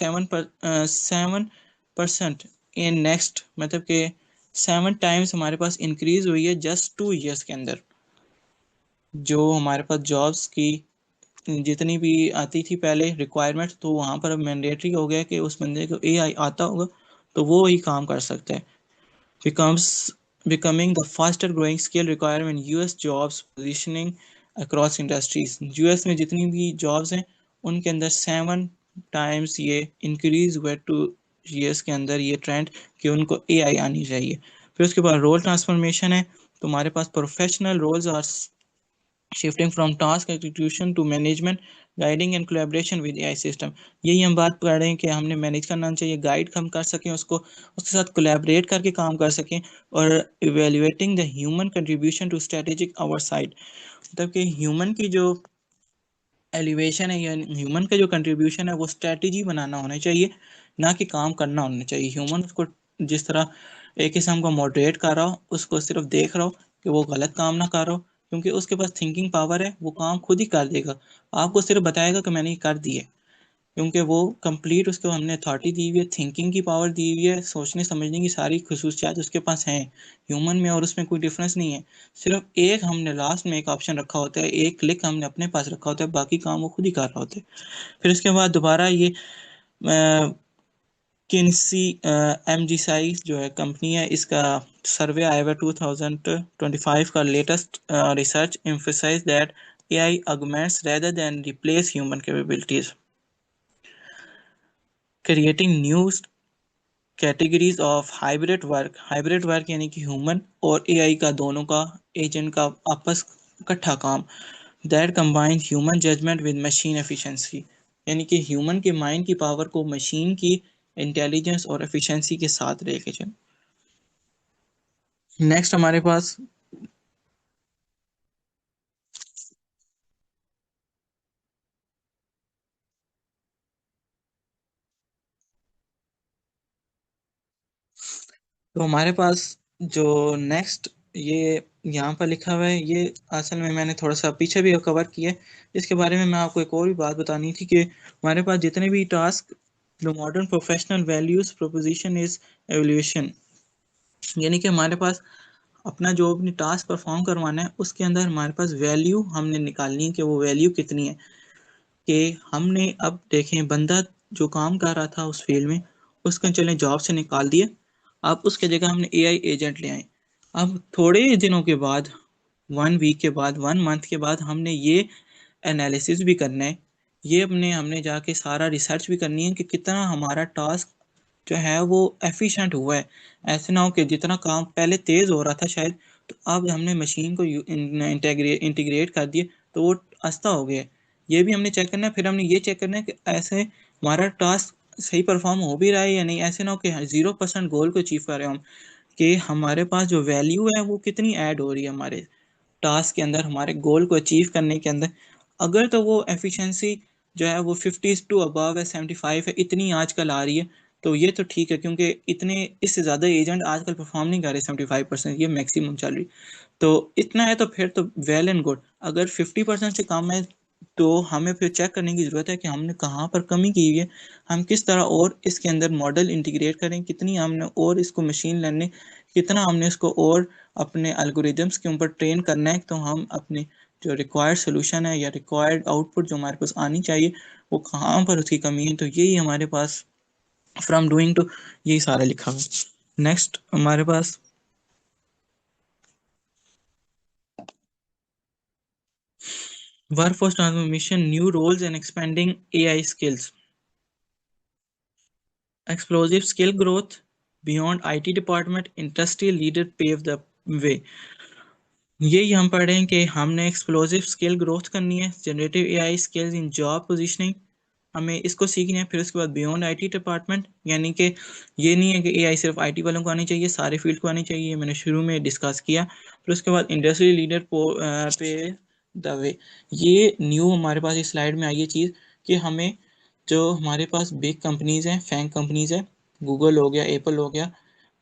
7% in next, मतलब कि 7 टाइम्स हमारे पास इंक्रीज हुई है जस्ट 2 ईयर्स के अंदर। जो हमारे पास जॉब्स की जितनी भी आती थी पहले रिक्वायरमेंट, तो वहाँ पर अब मैंडेटरी हो गया कि उस बंदे को एआई आता होगा तो वो ही काम कर सकता है। becomes becoming the faster growing skill requirement US jobs positioning across industries। US में जितनी भी जॉब्स हैं उनके अंदर 7 टाइम्स ये इंक्रीज हुआ 2 years के अंदर ये ट्रेंड कि उनको AI आनी चाहिए। फिर उसके बाद रोल ट्रांसफॉर्मेशन है, तुम्हारे पास professional roles are shifting from task execution to management, guiding and collaboration with AI system। यही हम बात कर रहे हैं कि हमने मैनेज करना चाहिए, गाइड हम कर सकें उसको, उसके साथ कोलैबोरेट करके काम कर सकें, और evaluating the human contribution to strategic oversight, मतलब कि ह्यूमन की जो एलिवेशन है या ह्यूमन का जो कंट्रीब्यूशन है वो स्ट्रेटजी बनाना होना चाहिए, ना कि काम करना होना चाहिए। ह्यूमन उसको जिस तरह एक किस्म को मॉडरेट कर रहा हो, उसको सिर्फ देख रहा हो कि वो गलत काम ना कर रहा हो, क्योंकि उसके पास थिंकिंग पावर है, वो काम खुद ही कर देगा, आपको सिर्फ बताएगा कि मैंने ये कर दिए, क्योंकि वो कंप्लीट उसको हमने अथॉरिटी दी हुई है, थिंकिंग की पावर दी हुई है, सोचने समझने की सारी खसूसियात उसके पास हैं ह्यूमन में, और उसमें कोई डिफरेंस नहीं है। सिर्फ एक हमने लास्ट में एक ऑप्शन रखा होता है, एक क्लिक हमने अपने पास रखा होता है, बाकी काम वो खुद ही कर रहा होता है। फिर उसके बाद दोबारा ये किन्सी MGSI जो है कंपनी है, इसका सर्वे आया हुआ 2025 का latest research emphasize that AI augments rather than replace human capabilities, creating new categories of hybrid work. Hybrid work यानी कि ह्यूमन और AI का दोनों का एजेंट का आपस इकट्ठा काम, that combine human judgement with machine efficiency, यानी कि ह्यूमन के माइंड की पावर को मशीन की इंटेलिजेंस और एफिशिएंसी के साथ लेके चलें। नेक्स्ट हमारे पास तो हमारे पास जो नेक्स्ट ये यहाँ पर लिखा हुआ है, ये असल में मैंने थोड़ा सा पीछे भी कवर किया है, इसके बारे में मैं आपको एक और भी बात बतानी थी कि हमारे पास जितने भी टास्क, जो modern professional values proposition is evolution, यानी कि हमारे पास अपना जो अपनी टास्क परफॉर्म करवाना है उसके अंदर हमारे पास वैल्यू हमने निकालनी है कि वो वैल्यू कितनी है, कि हमने अब देखें बंदा जो काम कर रहा था उस फील्ड में, उसको चलें जॉब से निकाल दिया, अब उसके जगह हमने AI एजेंट ले आए। अब थोड़े दिनों के बाद, 1 वीक के बाद, 1 मंथ के बाद हमने ये एनालिसिस भी करना है, ये हमने जाके सारा रिसर्च भी करनी है कि कितना हमारा टास्क जो है वो एफिशिएंट हुआ है। ऐसे ना हो कि जितना काम पहले तेज़ हो रहा था शायद, तो अब हमने मशीन को इंटीग्रेट कर दिए तो वो आस्ता हो गया। ये भी हमने चेक करना है। फिर हमने ये चेक करना है कि ऐसे हमारा टास्क सही परफॉर्म हो भी रहा है या नहीं। ऐसे ना हो कि 0% गोल को अचीव कर रहे हो हम, कि हमारे पास जो वैल्यू है वो कितनी ऐड हो रही है हमारे टास्क के अंदर, हमारे गोल को अचीव करने के अंदर। अगर तो वो एफिशिएंसी जो है वो 50 टू अबव है, 75 है, इतनी आजकल आ रही है, तो ये तो ठीक है, क्योंकि इतने इससे ज़्यादा एजेंट आजकल परफॉर्म नहीं कर रहे, 75% ये मैक्सिमम चल रही। तो इतना है तो फिर तो वेल एंड गुड। अगर 50% से कम है तो हमें फिर चेक करने की ज़रूरत है कि हमने कहाँ पर कमी की हुई है, हम किस तरह और इसके अंदर मॉडल इंटीग्रेट करें, कितनी हमने और इसको मशीन लर्निंग, कितना हमने इसको और अपने एल्गोरिदम्स के ऊपर ट्रेन करना है, तो हम अपने जो रिक्वायर्ड सोल्यूशन है या रिक्वायर्ड आउटपुट जो हमारे पास आनी चाहिए वो कहाँ पर उसकी कमी है। तो यही हमारे पास फ्रॉम डूइंग टू, यही सारा लिखा हुआ। नेक्स्ट हमारे पास workforce transformation, new roles and expanding AI skills, explosive skill growth beyond IT department, industry leader pave the way। यही हम पढ़ रहे हैं कि हमने एक्सप्लोसिव स्किल ग्रोथ करनी है, generative AI skills in job positioning, हमें इसको सीखना है। फिर उसके बाद बियॉन्ड IT डिपार्टमेंट, यानी कि ये नहीं है कि AI सिर्फ IT वालों को आनी चाहिए, सारे फील्ड को आनी चाहिए, मैंने शुरू में डिस्कस किया। फिर उसके बाद इंडस्ट्री लीडर पे द वे, ये न्यू हमारे पास इस स्लाइड में आई है चीज़ कि हमें जो हमारे पास बिग कंपनीज़ हैं, फैंग कंपनीज़ है, गूगल हो गया, एप्पल हो गया,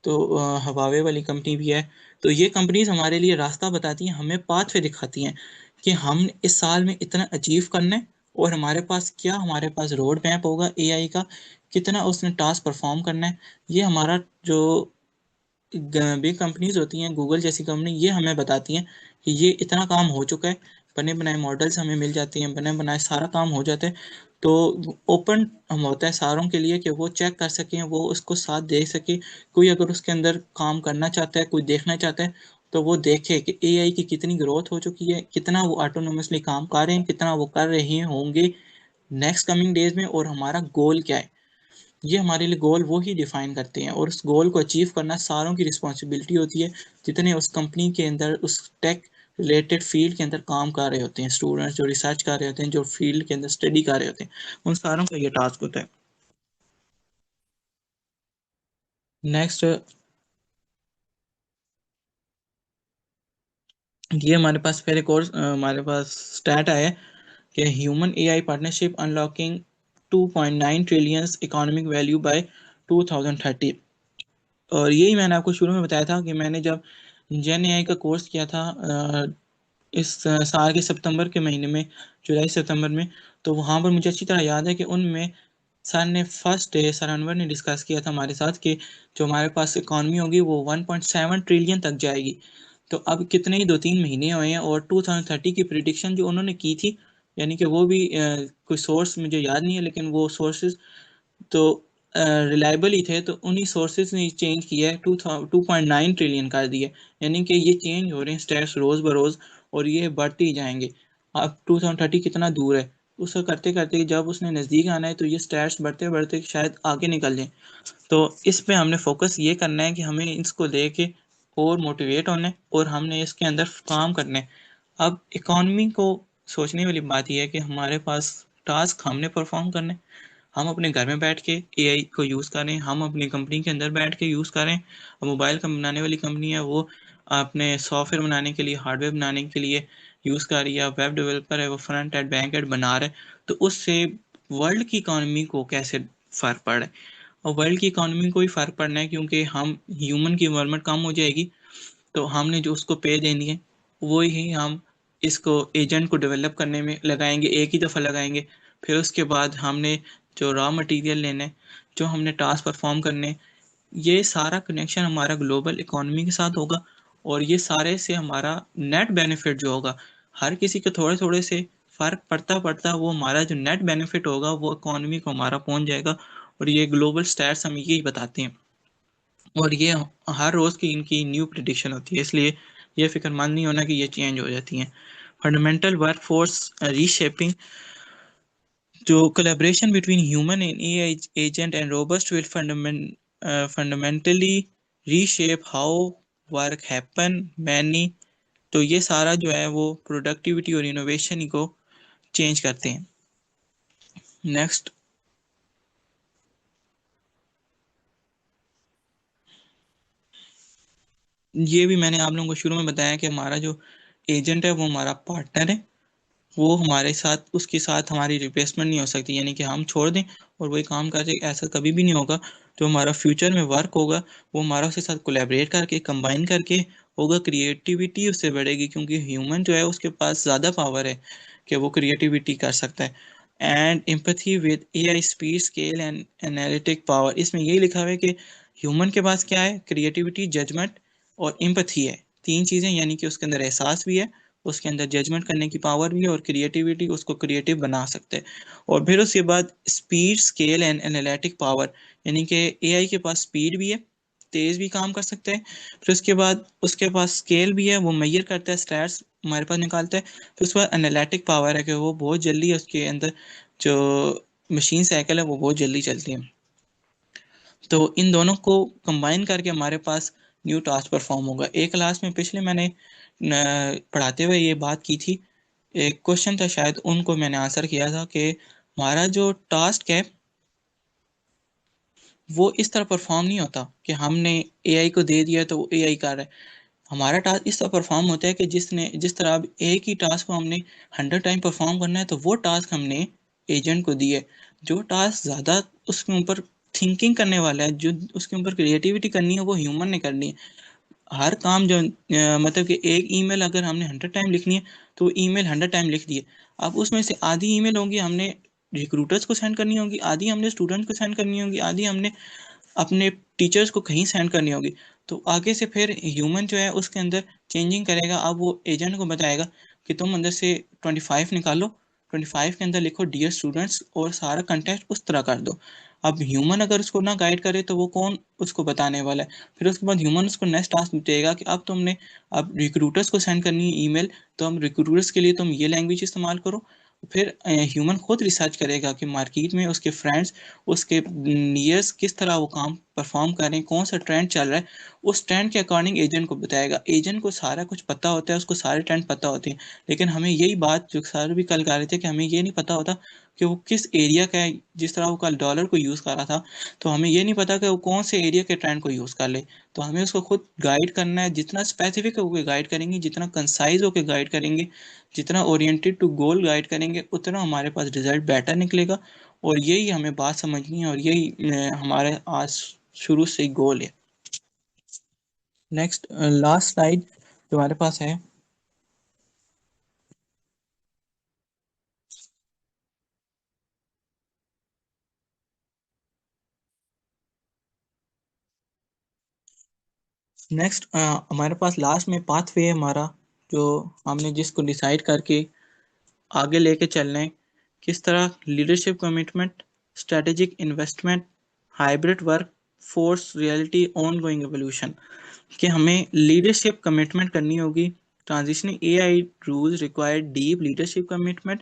तो हवावे वाली कंपनी भी है, तो ये कंपनीज हमारे लिए रास्ता बताती हैं, हमें पाथवे दिखाती हैं कि हम इस साल में इतना अचीव करना है, और हमारे पास क्या, हमारे पास रोड मैप होगा AI का, कितना उसने टास्क परफॉर्म करना है। ये हमारा जो बिग कंपनीज होती हैं, गूगल जैसी कंपनी, ये हमें बताती हैं कि ये इतना काम हो चुका है, बने बनाए मॉडल्स हमें मिल जाते हैं, बने बनाए सारा काम हो जाता है। तो ओपन हम होता है सारों के लिए कि वो चेक कर सकें, वो उसको साथ देख सके। कोई अगर उसके अंदर काम करना चाहता है, कोई देखना चाहता है, तो वो देखे कि AI की कितनी ग्रोथ हो चुकी है, कितना वो ऑटोनोमसली काम कर रहे हैं, कितना वो कर रहे होंगे नेक्स्ट कमिंग डेज में, और हमारा गोल क्या है। ये हमारे लिए गोल वो ही डिफाइन करते हैं, और उस गोल को अचीव करना सारों की रिस्पॉन्सिबिलिटी होती है, जितने उस कंपनी के अंदर उस टेक रिलेटेड फील्ड के अंदर काम कर रहे होते हैं, स्टूडेंट्स जो रिसर्च कर रहे होते हैं, जो फील्ड के अंदर स्टडी कर रहे होते हैं, उन सारों का ये टास्क होता है। नेक्स्ट, ये हमारे पास पहले कोर्स हमारे पास स्टैट आया कि human AI partnership unlocking 2.9 trillion economic value by 2030। और यही मैंने आपको शुरू में बताया था कि मैंने जब जेन एआई का कोर्स किया था इस साल के सितंबर के महीने में, जुलाई सितंबर में, तो वहाँ पर मुझे अच्छी तरह याद है कि उनमें सर ने फर्स्ट डे, सर अनवर ने डिस्कस किया था हमारे साथ कि जो हमारे पास इकॉनमी होगी वो 1.7 ट्रिलियन तक जाएगी। तो अब कितने ही 2-3 महीने हुए हैं, और 2030 की प्रिडिक्शन जो उन्होंने की थी, यानी कि वो भी कोई सोर्स मुझे याद नहीं है, लेकिन वो सोर्सेज तो रिलायबल ही थे, तो उन्हीं सोर्सेज ने चेंज किया है, 2.9 ट्रिलियन कर दिया, यानी कि ये चेंज हो रहे हैं स्टेट्स रोज़ बरोज़, और ये बढ़ते ही जाएंगे। अब 2030 कितना दूर है, उसको करते करते जब उसने नज़दीक आना है तो ये स्टेट्स बढ़ते बढ़ते शायद आगे निकल जाएं। तो इस पे हमने फोकस ये करना है कि हमें इसको लेके और मोटिवेट होना है, और हमने इसके अंदर काम करना है। अब इकॉनमी को सोचने वाली बात यह है कि हमारे पास टास्क हमने परफॉर्म करने, हम अपने घर में बैठ के एआई को यूज़ करें, हम अपनी कंपनी के अंदर बैठ के यूज़ करें। मोबाइल का बनाने वाली कंपनी है, वो अपने सॉफ्टवेयर बनाने के लिए, हार्डवेयर बनाने के लिए यूज़ कर रही है। वेब डेवलपर है, वो फ्रंट एंड बैक एंड बना रहा है, तो उससे वर्ल्ड की इकॉनमी को कैसे फ़र्क पड़ रहा है। और वर्ल्ड की इकॉनमी को ही फ़र्क पड़ना है, क्योंकि हम ह्यूमन की इन्वॉल्वमेंट कम हो जाएगी, तो हमने जो उसको पे देनी है वो ही हम इसको एजेंट को डेवलप करने में लगाएंगे, एक ही दफ़ा लगाएंगे। फिर उसके बाद हमने जो रॉ मटेरियल लेना है, जो हमने टास्क परफॉर्म करने, ये सारा कनेक्शन हमारा ग्लोबल इकोनॉमी के साथ होगा, और ये सारे से हमारा नेट बेनिफिट जो होगा, हर किसी के थोड़े थोड़े से फ़र्क पड़ता पड़ता वो हमारा जो नेट बेनिफिट होगा वो इकोनॉमी को हमारा पहुंच जाएगा। और ये ग्लोबल स्टैट्स हमें यही बताते हैं, और ये हर रोज़ की इनकी न्यू प्रिडिक्शन होती है, इसलिए ये फिक्रमंद नहीं होना कि ये चेंज हो जाती हैं। फंडामेंटल वर्कफोर्स रीशेपिंग, जो collaboration between human and AI agent and robust will fundamentally reshape how work happen many। तो ये सारा जो है वो प्रोडक्टिविटी और इनोवेशन को चेंज करते हैं। नेक्स्ट, ये भी मैंने आप लोगों को शुरू में बताया कि हमारा जो एजेंट है वो हमारा पार्टनर है, वो हमारे साथ, उसके साथ हमारी रिप्लेसमेंट नहीं हो सकती, यानी कि हम छोड़ दें और वही काम कर जाए, ऐसा कभी भी नहीं होगा। जो हमारा फ्यूचर में वर्क होगा वो हमारा उसके साथ कोलैबोरेट करके, कंबाइन करके होगा, क्रिएटिविटी उससे बढ़ेगी, क्योंकि ह्यूमन जो है उसके पास ज़्यादा पावर है कि वो क्रिएटिविटी कर सकता है। And empathy with AI speed scale and analytic power, इसमें यही लिखा हुआ है कि ह्यूमन के पास क्या है, क्रिएटिविटी, जजमेंट और एम्पैथी है, तीन चीज़ें, यानी कि उसके अंदर एहसास भी है, उसके अंदर जजमेंट करने की पावर भी है, और क्रिएटिविटी उसको क्रिएटिव बना सकते हैं। और फिर उसके बाद speed scale and analytic power, यानी कि एआई के पास स्पीड भी है, तेज़ भी काम कर सकता है। फिर उसके बाद उसके पास स्केल भी है, वो मेजर करता है, स्टैट्स हमारे पास निकालता है। फिर उसके बाद एनालिटिक पावर है कि वो बहुत जल्दी, उसके अंदर जो मशीन साइकिल है वो बहुत जल्दी चलती है। तो इन दोनों को कंबाइन करके हमारे पास न्यू टास्क परफॉर्म होगा। एक क्लास में पिछले मैंने पढ़ाते हुए ये बात की थी, एक क्वेश्चन था शायद, उनको मैंने आंसर किया था कि हमारा जो टास्क है वो इस तरह परफॉर्म नहीं होता कि हमने एआई को दे दिया तो वो एआई कर रहा है। हमारा टास्क इस तरह परफॉर्म होता है कि जिस तरह अब एक ही टास्क को हमने 100 टाइम परफॉर्म करना है, तो वो टास्क हमने एजेंट को दी है। जो टास्क ज़्यादा उसके ऊपर थिंकिंग करने वाला है, जो उसके ऊपर क्रिएटिविटी करनी है, वो ह्यूमन ने करनी है। हर काम जो मतलब कि एक ईमेल अगर हमने 100 टाइम लिखनी है तो ईमेल 100 टाइम लिख दिए। अब उसमें से आधी ईमेल होंगी हमने रिक्रूटर्स को सेंड करनी होगी, आधी हमने स्टूडेंट को सेंड करनी होगी, आधी हमने अपने टीचर्स को कहीं सेंड करनी होगी। तो आगे से फिर ह्यूमन जो है उसके अंदर चेंजिंग करेगा। अब वो एजेंट को बताएगा कि तुम अंदर से 25 निकालो, 25 के अंदर लिखो डियर स्टूडेंट्स, और सारा कंटेंट उस तरह कर दो। अब ह्यूमन अगर उसको ना गाइड करे तो वो कौन उसको बताने वाला है। फिर उसके बाद ह्यूमन उसको नेक्स्ट टास्क देगा कि अब तुमने अब रिक्रूटर्स को सेंड करनी है ईमेल, तो हम रिक्रूटर्स के लिए तुम ये लैंग्वेज इस्तेमाल करो, फिर ह्यूमन खुद रिसर्च करेगा कि मार्केट में उसके फ्रेंड्स, उसके नियर्स किस तरह वो काम परफॉर्म कर रहे हैं, कौन सा ट्रेंड चल रहा है, उस ट्रेंड के अकॉर्डिंग एजेंट को बताएगा। एजेंट को सारा कुछ पता होता है, उसको सारे ट्रेंड पता होते हैं, लेकिन हमें यही बात जो सर भी कल कह रहे थे कि हमें ये नहीं पता होता कि वो किस एरिया का है। जिस तरह वो कल डॉलर को यूज़ कर रहा था, तो हमें ये नहीं पता कि वो कौन से एरिया के ट्रेंड को यूज़ कर ले। तो हमें उसको खुद गाइड करना है। जितना स्पेसिफिक होकर गाइड करेंगे, जितना कंसाइज होकर गाइड करेंगे, जितना ओरिएंटेड टू गोल गाइड करेंगे, उतना हमारे पास रिजल्ट बेटर निकलेगा। और यही हमें बात समझनी है, और यही हमारे आज शुरू से ही गोल है। नेक्स्ट लास्ट स्लाइड जो हमारे पास है, नेक्स्ट हमारे पास लास्ट में पाथवे है हमारा, जो हमने जिसको डिसाइड करके आगे लेके चलना है। किस तरह leadership commitment, strategic investment, hybrid work force, reality, on going evolution, कि हमें लीडरशिप कमिटमेंट करनी होगी। Transitioning AI rules require deep leadership commitment,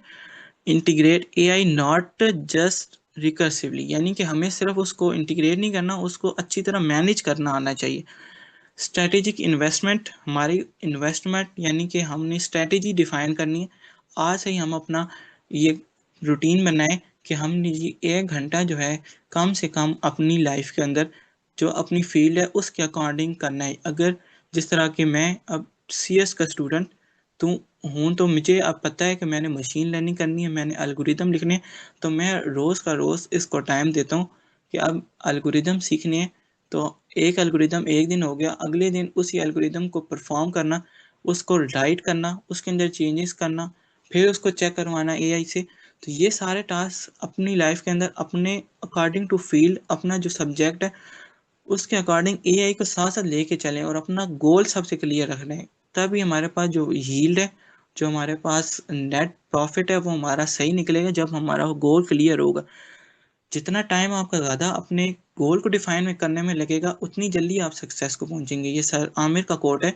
integrate AI not just recursively, यानी कि हमें सिर्फ उसको इंटीग्रेट नहीं करना, उसको अच्छी तरह मैनेज करना आना चाहिए। स्ट्रेटेजिक इन्वेस्टमेंट, हमारी इन्वेस्टमेंट यानी कि हमने स्ट्रेटेजी डिफाइन करनी है। आज से ही हम अपना ये रूटीन बनाएं कि हमने ये 1 घंटा जो है कम से कम अपनी लाइफ के अंदर जो अपनी फील्ड है उसके अकॉर्डिंग करना है। अगर जिस तरह कि मैं अब सीएस का स्टूडेंट तो हूँ, तो मुझे अब पता है कि मैंने मशीन लर्निंग करनी है, मैंने एल्गोरिदम लिखने हैं, तो मैं रोज़ का रोज़ इसको टाइम देता हूँ कि अब एल्गोरिदम सीखने हैं। तो एक एल्गोरिदम एक दिन हो गया, अगले दिन उसी एल्गोरिदम को परफॉर्म करना, उसको राइट करना, उसके अंदर चेंजेस करना, फिर उसको चेक करवाना एआई से। तो ये सारे टास्क अपनी लाइफ के अंदर अपने अकॉर्डिंग टू फील्ड, अपना जो सब्जेक्ट है उसके अकॉर्डिंग एआई को साथ साथ लेके चलें और अपना गोल सबसे क्लियर रखना है। तभी हमारे पास जो यील्ड है, जो हमारे पास नेट प्रॉफिट है, वो हमारा सही निकलेगा जब हमारा गोल क्लियर होगा। जितना टाइम आपका ज़्यादा अपने गोल को डिफाइन में करने में लगेगा, उतनी जल्दी आप सक्सेस को पहुंचेंगे। ये सर आमिर का कोट है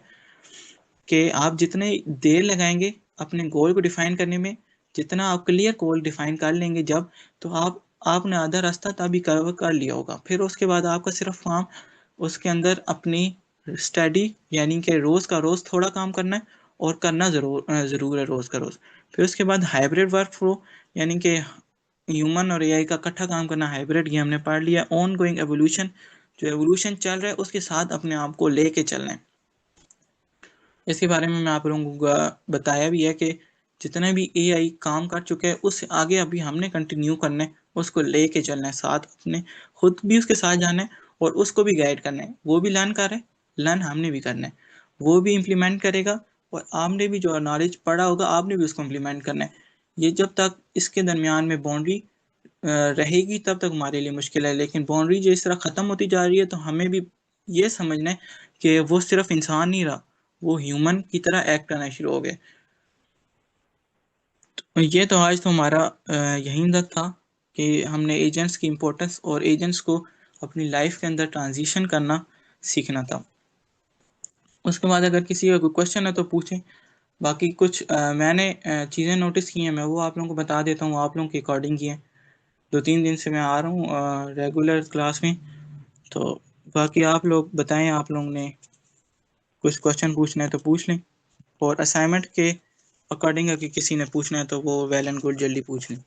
कि आप जितने देर लगाएंगे अपने गोल को डिफाइन करने में, जितना आप क्लियर गोल डिफाइन कर लेंगे जब, तो आपने आधा रास्ता तभी कवर कर लिया होगा। फिर उसके बाद आपका सिर्फ काम उसके अंदर अपनी स्टडी, यानी कि रोज़ का रोज़ थोड़ा काम करना है, और करना ज़रूर है रोज़ का रोज़। फिर उसके बाद हाइब्रिड वर्क फ्लो, यानी कि ह्यूमन और एआई का इकट्ठा काम करना, हाइब्रिड, ये हमने पढ़ लिया। ऑन गोइंग एवोल्यूशन, जो एवोल्यूशन चल रहा है उसके साथ अपने आप को लेके चलना है। इसके बारे में मैं आप लोगों को बताया भी है कि जितने भी एआई काम कर चुके हैं उससे आगे अभी हमने कंटिन्यू करना है, उसको लेके चलना है साथ, अपने खुद भी उसके साथ जाना है और उसको भी गाइड करना है। वो भी लर्न कर रहे हैं, लर्न हमने भी करना है, वो भी इम्प्लीमेंट करेगा, और आपने भी जो नॉलेज पढ़ा होगा आपने भी उसको इम्प्लीमेंट करना है। ये जब तक इसके दरमियान में बाउंड्री रहेगी तब तक हमारे लिए मुश्किल है, लेकिन बाउंड्री जो इस तरह ख़त्म होती जा रही है, तो हमें भी ये समझना है कि वो सिर्फ इंसान नहीं रहा, वो ह्यूमन की तरह एक्ट करना शुरू हो गए। तो ये तो आज तो हमारा यहीं तक था कि हमने एजेंट्स की इम्पोर्टेंस और एजेंट्स को अपनी लाइफ के अंदर ट्रांजिशन करना सीखना था। उसके बाद अगर किसी का कोई क्वेश्चन है तो पूछें। बाकी कुछ मैंने चीज़ें नोटिस की हैं, मैं वो आप लोगों को बता देता हूँ, आप लोगों के अकॉर्डिंग की हैं। 2-3 दिन से मैं आ रहा हूँ रेगुलर क्लास में। तो बाकी आप लोग बताएं, आप लोगों ने कुछ क्वेश्चन पूछना है तो पूछ लें, और असाइनमेंट के अकॉर्डिंग अगर किसी ने पूछना है तो वो वेल एंड गुड, जल्दी पूछ लें।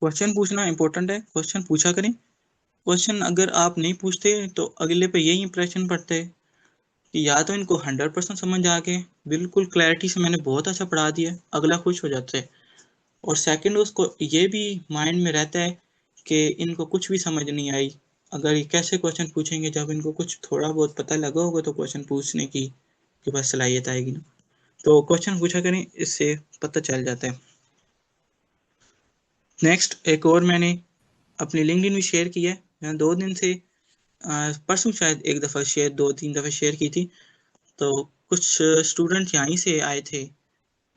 क्वेश्चन पूछना इंपॉर्टेंट है, क्वेश्चन पूछा करें। क्वेश्चन अगर आप नहीं पूछते तो अगले पे यही इंप्रेशन पड़ता है कि या तो इनको 100% समझ आ गए, बिल्कुल क्लैरिटी से मैंने बहुत अच्छा पढ़ा दिया, अगला खुश हो जाता है। और सेकंड, उसको ये भी माइंड में रहता है कि इनको कुछ भी समझ नहीं आई। अगर ये कैसे क्वेश्चन पूछेंगे, जब इनको कुछ थोड़ा बहुत पता लगा होगा तो क्वेश्चन पूछने की के पास सलाहियत आएगी ना। तो क्वेश्चन पूछा करें, इससे पता चल जाता है। नेक्स्ट, एक और मैंने अपनी लिंक्डइन भी शेयर की है। मैं 2 दिन से परसों शायद एक दफ़ा शेयर 2-3 दफ़ा शेयर की थी। तो कुछ स्टूडेंट यहीं से आए थे,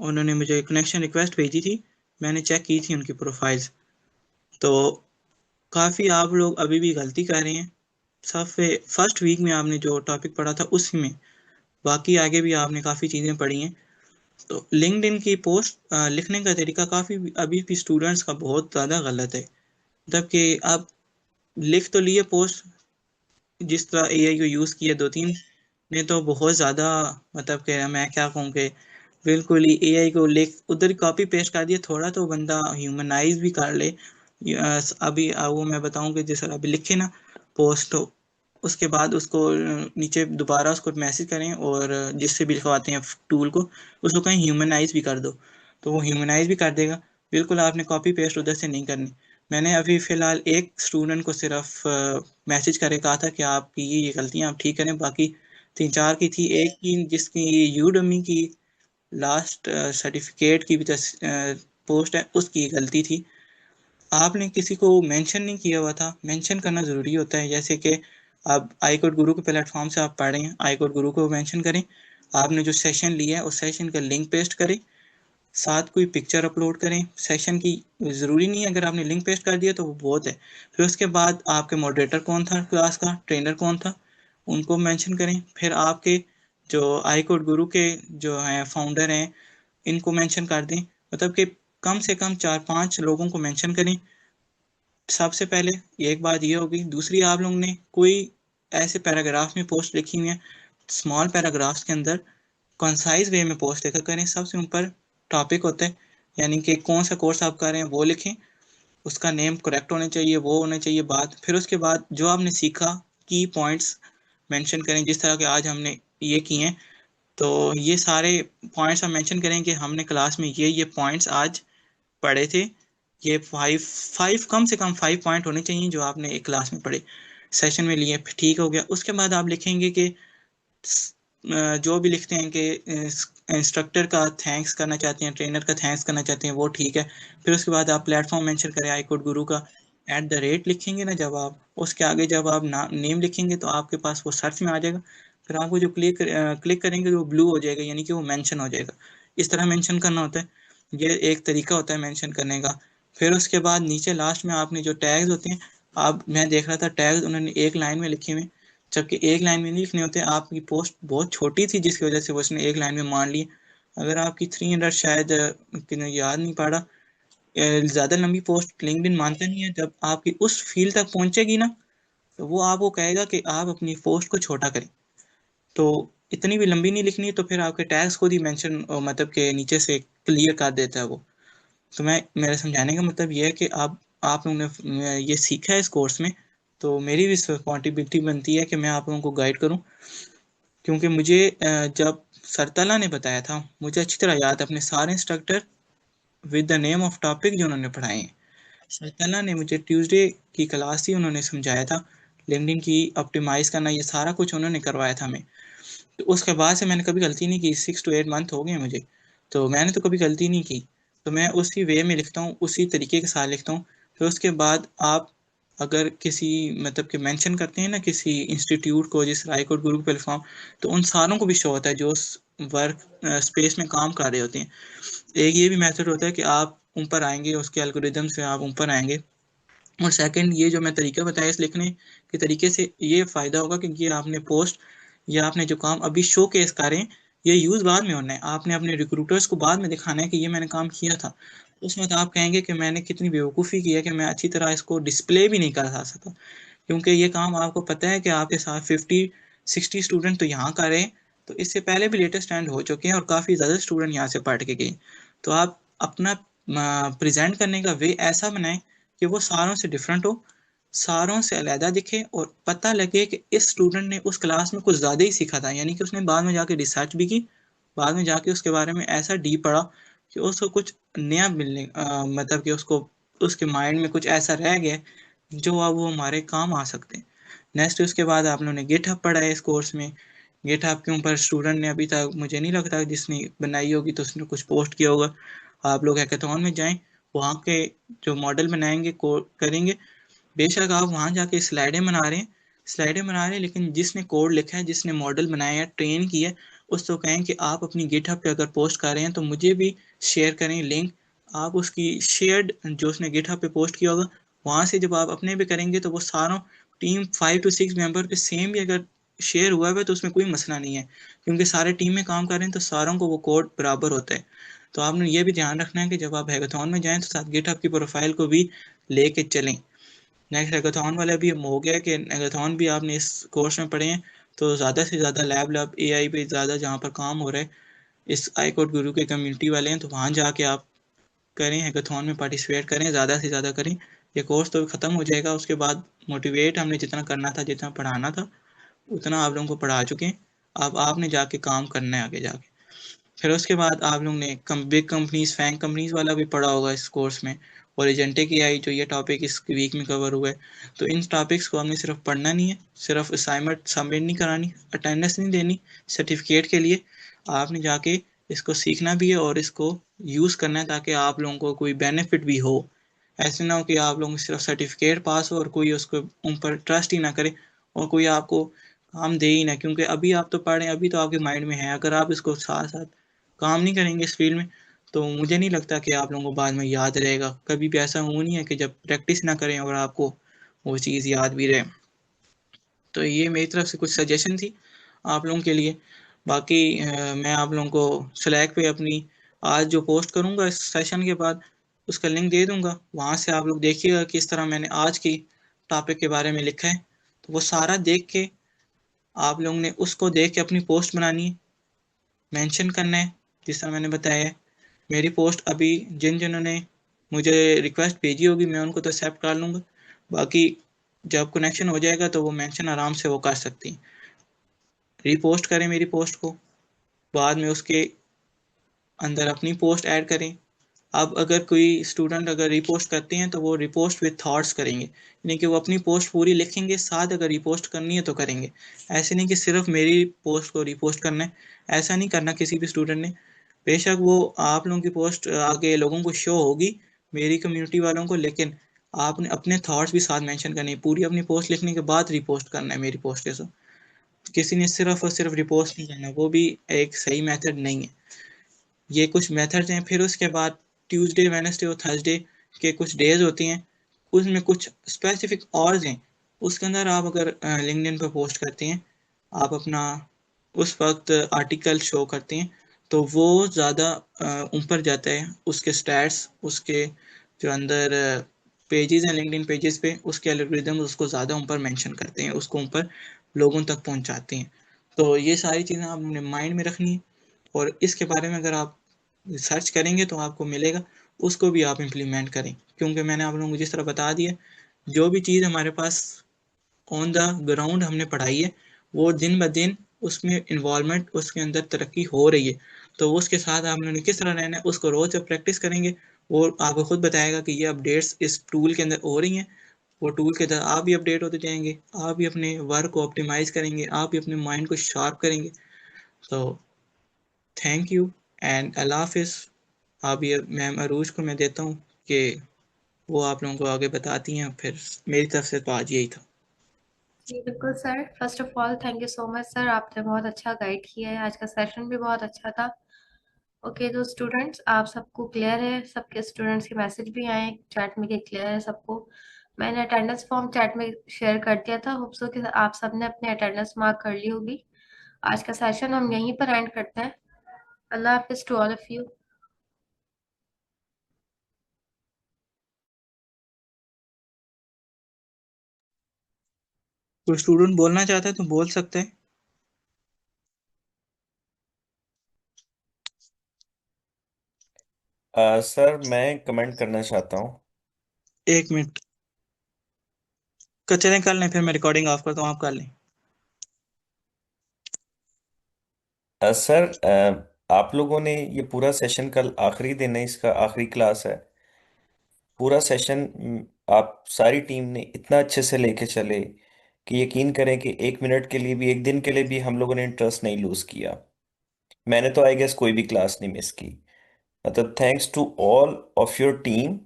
उन्होंने मुझे कनेक्शन रिक्वेस्ट भेजी थी, मैंने चेक की थी उनकी प्रोफाइल्स। तो काफ़ी आप लोग अभी भी गलती कर रहे हैं। फर्स्ट वीक में आपने जो टॉपिक पढ़ा था उसी में, बाकी आगे भी आपने काफ़ी चीज़ें पढ़ी हैं। तो लिंक्डइन की पोस्ट लिखने का तरीका काफ़ी अभी भी स्टूडेंट्स का बहुत ज़्यादा गलत है। मतलब कि आप लिख तो लिए पोस्ट, जिस तरह एआई को यूज़ किया 2-3 ने तो बहुत ज़्यादा, मतलब कि मैं क्या कहूँ कि बिल्कुल ही एआई को लिख उधर कॉपी पेस्ट कर दिया, थोड़ा तो बंदा ह्यूमनाइज भी कर ले। अभी वो मैं बताऊँ कि जैसे अभी लिखे ना पोस्ट, उसके बाद उसको नीचे दोबारा उसको मैसेज करें और जिससे भी लिखवाते हैं टूल को, उसको कहीं ह्यूमनाइज भी कर दो तो वो ह्यूमनाइज भी कर देगा। बिल्कुल आपने कॉपी पेस्ट उधर से नहीं करनी। मैंने अभी फ़िलहाल एक स्टूडेंट को सिर्फ मैसेज करके कहा था कि आपकी ये गलतियाँ आप ठीक करें, बाकी 3-4 की थी। एक की जिसकी यूडमी की लास्ट सर्टिफिकेट की भी पोस्ट है, उसकी गलती थी। आपने किसी को मेंशन नहीं किया हुआ था। मेंशन करना ज़रूरी होता है, जैसे कि आप आई कोड गुरु के प्लेटफॉर्म से आप पढ़ रहे हैं, आई कोड गुरु को मेंशन करें। आपने जो सेशन लिया है उस सेशन का लिंक पेस्ट करें, साथ कोई पिक्चर अपलोड करें। सेशन की ज़रूरी नहीं है, अगर आपने लिंक पेस्ट कर दिया तो वो बहुत है। फिर उसके बाद आपके मॉडरेटर कौन था क्लास का, ट्रेनर कौन था, उनको मेंशन करें। फिर आपके जो आई कोड गुरु के जो हैं फाउंडर हैं, इनको मेंशन कर दें। मतलब कि कम से कम 4-5 लोगों को मेंशन करें। सबसे पहले एक बात ये होगी। दूसरी, आप लोगों ने कोई ऐसे पैराग्राफ में पोस्ट लिखी हुई है, स्मॉल पैराग्राफ्स के अंदर कंसाइज वे में पोस्ट लिखा करें। सबसे ऊपर टॉपिक होता है, यानी कि कौन सा कोर्स आप कर रहे हैं वो लिखें, उसका नेम करेक्ट होना चाहिए, वो होना चाहिए बात। फिर उसके बाद जो आपने सीखा की पॉइंट्स मेंशन करें, जिस तरह के आज हमने ये किए हैं। तो ये सारे पॉइंट्स हम मेंशन करें कि हमने क्लास में ये पॉइंट्स आज पढ़े थे। ये 5 कम से कम 5 पॉइंट होने चाहिए जो आपने एक क्लास में पढ़े, सेशन में लिए। ठीक हो गया। उसके बाद आप लिखेंगे कि जो भी लिखते हैं कि इंस्ट्रक्टर का थैंक्स करना चाहते हैं, ट्रेनर का थैंक्स करना चाहते हैं, वो ठीक है। फिर उसके बाद आप प्लेटफॉर्म मेंशन करें, आई कोड गुरु का @ लिखेंगे ना, जब आप उसके आगे जब आप नेम लिखेंगे तो आपके पास वो सर्च में आ जाएगा। फिर आपको जो क्लिक करेंगे वो ब्लू हो जाएगा, यानी कि वो मेंशन हो जाएगा। इस तरह मेंशन करना होता है, ये एक तरीका होता है मेंशन करने का। फिर उसके बाद नीचे लास्ट में आपने जो टैग्स होते हैं, आप मैं देख रहा था टैग्स उन्होंने एक लाइन में लिखे हुए, जबकि एक लाइन में नहीं लिखने होते। आपकी पोस्ट बहुत छोटी थी जिसकी वजह से वो उसने एक लाइन में मान ली। अगर आपकी 300 शायद याद नहीं पड़ा, ज़्यादा लंबी पोस्ट लिंक्डइन मानता नहीं है। जब आपकी उस फील्ड तक पहुंचेगी ना, तो वो आपको कहेगा कि आप अपनी पोस्ट को छोटा करें। तो इतनी भी लंबी नहीं लिखनी, तो फिर आपके टैग्स खुद ही मेंशन मतलब के नीचे से क्लियर कर देता है वो। तो मेरे समझाने का मतलब ये है कि आप लोगों ने ये सीखा है इस कोर्स में, तो मेरी भी रिस्पॉन्सिबिलिटी बनती है कि मैं आप लोगों को गाइड करूं। क्योंकि मुझे जब सरतला ने बताया था, मुझे अच्छी तरह याद है अपने सारे instructor with the name of topic जो उन्होंने पढ़ाए हैं। सरतला ने मुझे ट्यूसडे की क्लास ही उन्होंने समझाया था, लिंक्डइन की ऑप्टिमाइज करना, ये सारा कुछ उन्होंने करवाया था हमें। तो उसके बाद से मैंने कभी गलती नहीं की। 6 to 8 मंथ हो गए मुझे, तो मैंने तो कभी गलती नहीं की। तो मैं उसी वे में लिखता हूँ, उसी तरीके के साथ लिखता हूँ। फिर उसके बाद आप अगर किसी मतलब कि मेंशन करते हैं ना किसी इंस्टीट्यूट को, जिस राय कोड गुरु प्लेटफॉर्म, तो उन सारों को भी शो होता है जो उस वर्क स्पेस में काम कर रहे होते हैं। एक ये भी मेथड होता है कि आप ऊपर आएंगे, उसके एल्गोरिदम से आप ऊपर आएंगे। और सेकंड, ये जो मैं तरीका बताया इस लिखने के तरीके से, ये फ़ायदा होगा कि ये आपने पोस्ट या आपने जो काम अभी शो केस करें, ये यूज़ बाद में होना है। आपने अपने रिक्रूटर्स को बाद में दिखाना है कि ये मैंने काम किया था। उस वक्त आप कहेंगे कि मैंने कितनी बेवकूफ़ी की है कि मैं अच्छी तरह इसको डिस्प्ले भी नहीं कर सका। क्योंकि ये काम आपको पता है कि आपके साथ 50-60 स्टूडेंट तो यहाँ कर रहे हैं, तो इससे पहले भी लेटेस्ट स्टैंड हो चुके हैं और काफ़ी ज़्यादा स्टूडेंट यहाँ से पढ़ के गए। तो आप अपना प्रेजेंट करने का वे ऐसा बनाएं कि वो सारों से डिफरेंट हो, सारों से अलहदा दिखे और पता लगे कि इस स्टूडेंट ने उस क्लास में कुछ ज़्यादा ही सीखा था, यानी कि उसने बाद में जाके रिसर्च भी की, बाद में जाके उसके बारे में ऐसा डीप पढ़ा कि उसको कुछ नया मिलने मतलब कि उसको उसके माइंड में कुछ ऐसा रह गया जो अब वो हमारे काम आ सकते हैं। नेक्स्ट, उसके बाद आप लोगों ने गिटहब पढ़ा है इस कोर्स में। गिटहब के ऊपर स्टूडेंट ने अभी तक मुझे नहीं लगता जिसने बनाई होगी तो उसने कुछ पोस्ट किया होगा। आप लोग हैकाथॉन में जाएं, वहाँ के जो मॉडल बनाएंगे करेंगे, बेशक आप वहाँ जाके स्लाइडें बना रहे हैं, स्लाइडें बना रहे हैं, लेकिन जिसने कोड लिखा है, जिसने मॉडल बनाया है, ट्रेन किया है, उसको कहें कि आप अपनी गिटहब पे अगर पोस्ट कर रहे हैं तो मुझे भी शेयर करें लिंक। आप उसकी शेयर्ड जो उसने गिटहब पे पोस्ट किया होगा, वहाँ से जब आप अपने पे करेंगे तो वो सारों टीम 5 to 6 मेंबर पे सेम भी अगर शेयर हुआ है तो उसमें कोई मसला नहीं है, क्योंकि सारे टीम में काम कर रहे हैं तो सारों को वो कोड बराबर होता है। तो आपने ये भी ध्यान रखना है कि जब आप हैकाथॉन में जाएं तो साथ गिटहब की प्रोफाइल को भी लेके चलें। नेक्स्ट हैकाथॉन वाला भी हो गया कि हैकाथॉन भी आपने इस कोर्स में पढ़े हैं, तो ज़्यादा से ज़्यादा लैब एआई पे ज़्यादा जहाँ पर काम हो रहा है, इस आई कोड गुरु के कम्युनिटी वाले हैं, तो वहाँ जाके आप करें, हैकाथॉन में पार्टिसिपेट करें, ज़्यादा से ज़्यादा करें। ये कोर्स तो ख़त्म हो जाएगा, उसके बाद मोटिवेट हमने जितना करना था, जितना पढ़ाना था, उतना आप लोगों को पढ़ा चुके हैं। अब आपने जाके काम करना है आगे जाके। फिर उसके बाद आप लोगों ने बिग कंपनीज, फैंग कंपनीज वाला भी पढ़ा होगा इस कोर्स में, और एजेंटिक एआई जो ये टॉपिक इस वीक में कवर हुआ है। तो इन टॉपिक्स को हमने सिर्फ पढ़ना नहीं है, सिर्फ असाइनमेंट सबमिट नहीं करानी, अटेंडेंस नहीं देनी सर्टिफिकेट के लिए, आपने जाके इसको सीखना भी है और इसको यूज़ करना है ताकि आप लोगों को कोई बेनिफिट भी हो। ऐसे ना हो कि आप लोगों को सिर्फ सर्टिफिकेट पास हो और कोई उसको उन पर ट्रस्ट ही ना करे और कोई आपको काम दे ही ना, क्योंकि अभी आप तो पढ़ रहे हैं, अभी तो आपके माइंड में है, अगर आप इसको साथ साथ काम नहीं करेंगे इस फील्ड में तो मुझे नहीं लगता कि आप लोगों को बाद में याद रहेगा। कभी भी ऐसा हो नहीं है कि जब प्रैक्टिस ना करें और आपको वो चीज़ याद भी रहे। तो ये मेरी तरफ से कुछ सजेशन थी आप लोगों के लिए। बाकी मैं आप लोगों को स्लैक पे अपनी आज जो पोस्ट करूँगा इस सेशन के बाद उसका लिंक दे दूँगा, वहाँ से आप लोग देखिएगा किस तरह मैंने आज की टॉपिक के बारे में लिखा है। तो वो सारा देख के आप लोगों ने उसको देख के अपनी पोस्ट बनानी है, मेंशन करना है जिस तरह मैंने बताया है। मेरी पोस्ट अभी जिन जिन्होंने ने मुझे रिक्वेस्ट भेजी होगी मैं उनको तो एक्सेप्ट कर लूँगा, बाकी जब कनेक्शन हो जाएगा तो वो मेंशन आराम से वो कर सकती हैं। रीपोस्ट करें मेरी पोस्ट को, बाद में उसके अंदर अपनी पोस्ट ऐड करें। अब अगर कोई स्टूडेंट अगर रिपोस्ट करते हैं तो वो रिपोस्ट विद थॉट्स करेंगे, यानी कि वो अपनी पोस्ट पूरी लिखेंगे, साथ अगर रिपोस्ट करनी है तो करेंगे। ऐसे नहीं कि सिर्फ मेरी पोस्ट को रिपोस्ट करना है, ऐसा नहीं करना किसी भी स्टूडेंट ने। बेशक वो आप लोगों की पोस्ट आगे लोगों को शो होगी, मेरी कम्युनिटी वालों को, लेकिन आपने अपने थॉट्स भी साथ मेंशन करने हैं। पूरी अपनी पोस्ट लिखने के बाद रिपोस्ट करना है मेरी पोस्ट के साथ। किसी ने सिर्फ और सिर्फ रिपोस्ट नहीं करना, वो भी एक सही मेथड नहीं है। ये कुछ मेथड्स हैं। फिर उसके बाद ट्यूसडे, वेडनेसडे और थर्सडे के कुछ डेज होती हैं, उसमें कुछ स्पेसिफिक आवर्स हैं, उसके अंदर आप अगर लिंक्डइन पर पोस्ट करते हैं, आप अपना उस वक्त आर्टिकल शो करते हैं तो वो ज़्यादा ऊपर जाता है, उसके स्टैट्स, उसके जो अंदर पेजेस हैं लिंक्डइन पेजेस पे, उसके एल्गोरिदम उसको ज़्यादा ऊपर मेंशन करते हैं, उसको ऊपर लोगों तक पहुंचाते हैं। तो ये सारी चीज़ें आपने माइंड में रखनी है और इसके बारे में अगर आप सर्च करेंगे तो आपको मिलेगा, उसको भी आप इम्प्लीमेंट करें, क्योंकि मैंने आप लोगों को जिस तरह बता दिया, जो भी चीज़ हमारे पास ऑन द ग्राउंड हमने पढ़ाई है वो दिन ब दिन उसमें इन्वॉल्वमेंट, उसके अंदर तरक्की हो रही है। तो उसके साथ आप लोगों ने किस तरह रहना है उसको रोज़ जब प्रैक्टिस करेंगे वो आपको खुद बताएगा कि ये अपडेट्स इस टूल के अंदर हो रही हैं। वो टूल के अंदर आप भी अपडेट होते जाएंगे, आप भी अपने वर्क को ऑप्टिमाइज करेंगे, आप भी अपने माइंड को शार्प करेंगे। तो थैंक यू एंड अल्लाह हाफिज़। अब ये मैम अरूज को मैं देता हूँ कि वो आप लोगों को आगे बताती हैं। फिर मेरी तरफ से तो आज यही था। जी बिल्कुल sir, first of all thank you so much sir, आपने बहुत अच्छा गाइड किया है, आज का सेशन भी बहुत अच्छा था। ओके तो स्टूडेंट्स आप सबको क्लियर है, सबके स्टूडेंट्स के मैसेज भी आए चैट में कि क्लियर है सबको। मैंने अटेंडेंस फॉर्म चैट में शेयर कर दिया था, होप सो कि आप सबने अपने अटेंडेंस मार्क कर ली होगी। आज का सेशन हम यहीं पर एंड करते हैं। अल्लाह हाफिज टू ऑल ऑफ यू। कोई स्टूडेंट बोलना चाहता है तो बोल सकते हैं। सर मैं कमेंट करना चाहता हूँ। एक मिनट चलें कर लें, फिर मैं रिकॉर्डिंग ऑफ करता हूँ, आप कर लें। सर आप लोगों ने ये पूरा सेशन, कल आखिरी दिन है, इसका आखिरी क्लास है। पूरा सेशन आप सारी टीम ने इतना अच्छे से लेके चले कि यकीन करें कि 1 मिनट के लिए भी, एक दिन के लिए भी हम लोगों ने इंटरेस्ट नहीं लूज किया। मैंने तो आई गेस कोई भी क्लास नहीं मिस की। मतलब thanks to all of your team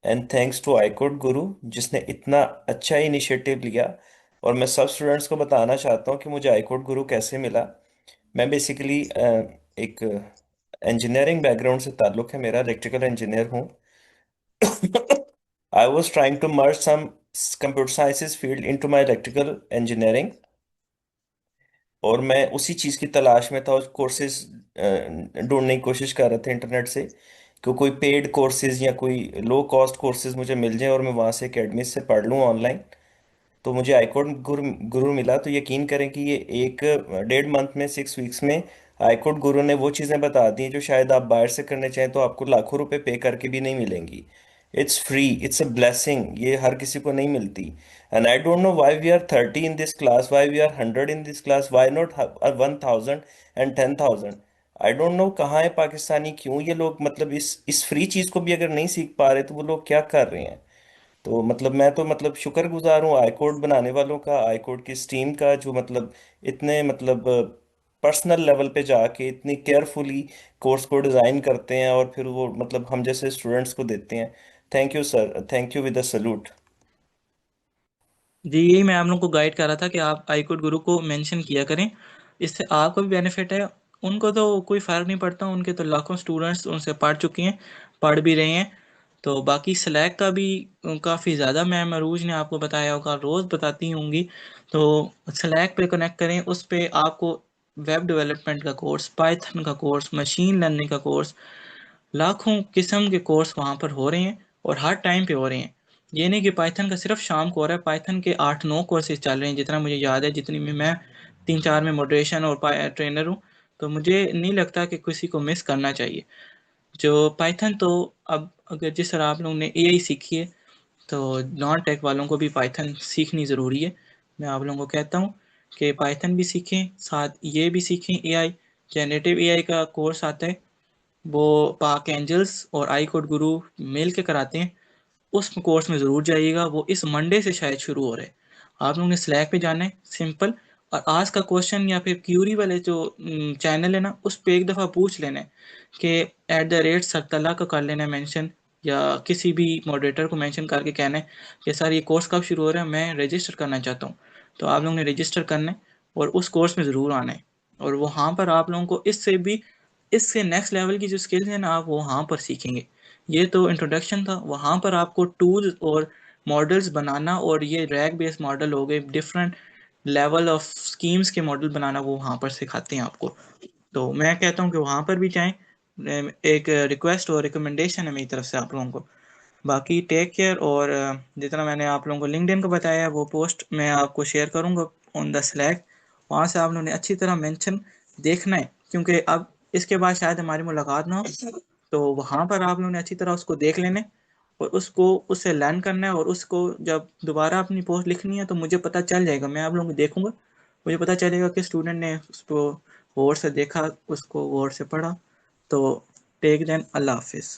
and thanks to iCode Guru जिसने इतना अच्छा इनिशिएटिव लिया और मैं सब स्टूडेंट्स को बताना चाहता हूँ कि मुझे iCode गुरु कैसे मिला। मैं बेसिकली एक इंजीनियरिंग बैकग्राउंड से ताल्लुक़ है मेरा, इलेक्ट्रिकल इंजीनियर हूँ। I was trying to merge some computer sciences field into my electrical engineering, और मैं उसी चीज़ की तलाश में था, उस कोर्सेज ढूंढने की कोशिश कर रहा था इंटरनेट से कि कोई पेड कोर्सेज या कोई लो कॉस्ट कोर्सेज मुझे मिल जाए और मैं वहाँ से एकेडमी से पढ़ लूँ ऑनलाइन। तो मुझे iCode गुरु मिला। तो यकीन करें कि ये एक 1.5 मंथ में, 6 वीक्स में iCode गुरु ने वो चीज़ें बता दी जो शायद आप बाहर से करने चाहें तो आपको लाखों रुपए पे करके भी नहीं मिलेंगी। It's free, it's a blessing, ये हर किसी को नहीं मिलती। And I don't know why we are 30 in this class, why we are 100 in this class, why not 1000 and 10,000। I don't know कहाँ है पाकिस्तानी, क्यों ये लोग मतलब इस फ्री चीज़ को भी अगर नहीं सीख पा रहे तो वो लोग क्या कर रहे हैं। तो मतलब मैं तो मतलब शुक्रगुजार हूँ iCode बनाने वालों का, iCode की टीम का, जो मतलब इतने मतलब पर्सनल लेवल पे जाके इतनी केयरफुली कोर्स को डिज़ाइन करते हैं और फिर वो मतलब हम जैसे स्टूडेंट्स को देते हैं। Thank you sir, thank you with a salute. जी, यही मैं आप लोगों को गाइड कर रहा था कि आप iCode गुरु को मेंशन किया करें, इससे आपको भी बेनिफिट है। उनको तो कोई फ़र्क नहीं पड़ता, उनके तो लाखों स्टूडेंट्स उनसे पढ़ चुके हैं, पढ़ भी रहे हैं। तो बाकी स्लैक का भी काफ़ी ज़्यादा मैम अरूज ने आपको बताया होगा, रोज़ बताती होंगी। तो स्लैक पे कनेक्ट करें, उस पे आपको वेब डेवलपमेंट का कोर्स, पाइथन का कोर्स, मशीन लर्निंग का कोर्स, लाखों किस्म के कोर्स वहाँ पर हो रहे हैं और हर टाइम पे हो रहे हैं। ये नहीं कि पाइथन का सिर्फ शाम को हो रहा है, पाइथन के 8-9 कोर्सेज चल रहे हैं जितना मुझे याद है, जितनी में मैं 3-4 में मॉडरेशन और ट्रेनर हूँ। तो मुझे नहीं लगता कि किसी को मिस करना चाहिए। जो पाइथन तो अब अगर जिस तरह आप लोगों ने एआई सीखी है, तो नॉन टेक वालों को भी पाइथन सीखनी ज़रूरी है। मैं आप लोगों को कहता हूँ कि पाइथन भी सीखें, साथ ये भी सीखें एआई, जनरेटिव एआई का कोर्स आता है, वो पाक एंजल्स और iCode गुरु मिल के कराते हैं। उस कोर्स में ज़रूर जाइएगा, वो इस मंडे से शायद शुरू हो रहा है। आप लोगों ने स्लैक पे जाना है, सिंपल, और आज का क्वेश्चन या फिर क्यूरी वाले जो चैनल है ना, उस पे एक दफ़ा पूछ लेना है कि @सरतला को कर लेना है मेंशन, या किसी भी मॉडरेटर को मेंशन करके कहना है कि सर ये कोर्स कब शुरू हो रहा है, मैं रजिस्टर करना चाहता हूँ। तो आप लोगों ने रजिस्टर करना है और उस कोर्स में ज़रूर आना है, और वहाँ पर आप लोगों को इससे नेक्स्ट लेवल की जो स्किल्स हैं ना, आप वहाँ पर सीखेंगे। ये तो इंट्रोडक्शन था, वहाँ पर आपको टूल्स और मॉडल्स बनाना, और ये रैग बेस्ड मॉडल हो गए, डिफरेंट लेवल ऑफ स्कीम्स के मॉडल बनाना, वो वहाँ पर सिखाते हैं आपको। तो मैं कहता हूँ कि वहाँ पर भी जाएं। एक रिक्वेस्ट और रिकमेंडेशन है मेरी तरफ से आप लोगों को। बाकी टेक केयर, और जितना मैंने आप लोगों को लिंक्डइन को बताया है, वो पोस्ट मैं आपको शेयर करूँगा ऑन द स्लैक। वहाँ से आप लोगों ने अच्छी तरह मेंशन देखना है, क्योंकि अब इसके बाद शायद हमारी मुलाकात ना हो। तो वहाँ पर आप लोगों ने अच्छी तरह उसको देख लेना है और उसको उससे लर्न करना है, और उसको जब दोबारा अपनी पोस्ट लिखनी है तो मुझे पता चल जाएगा, मैं आप लोगों को देखूंगा, मुझे पता चलेगा कि स्टूडेंट ने उसको गौर से देखा, उसको गौर से पढ़ा। तो टेक देन, अल्लाह हाफिज़।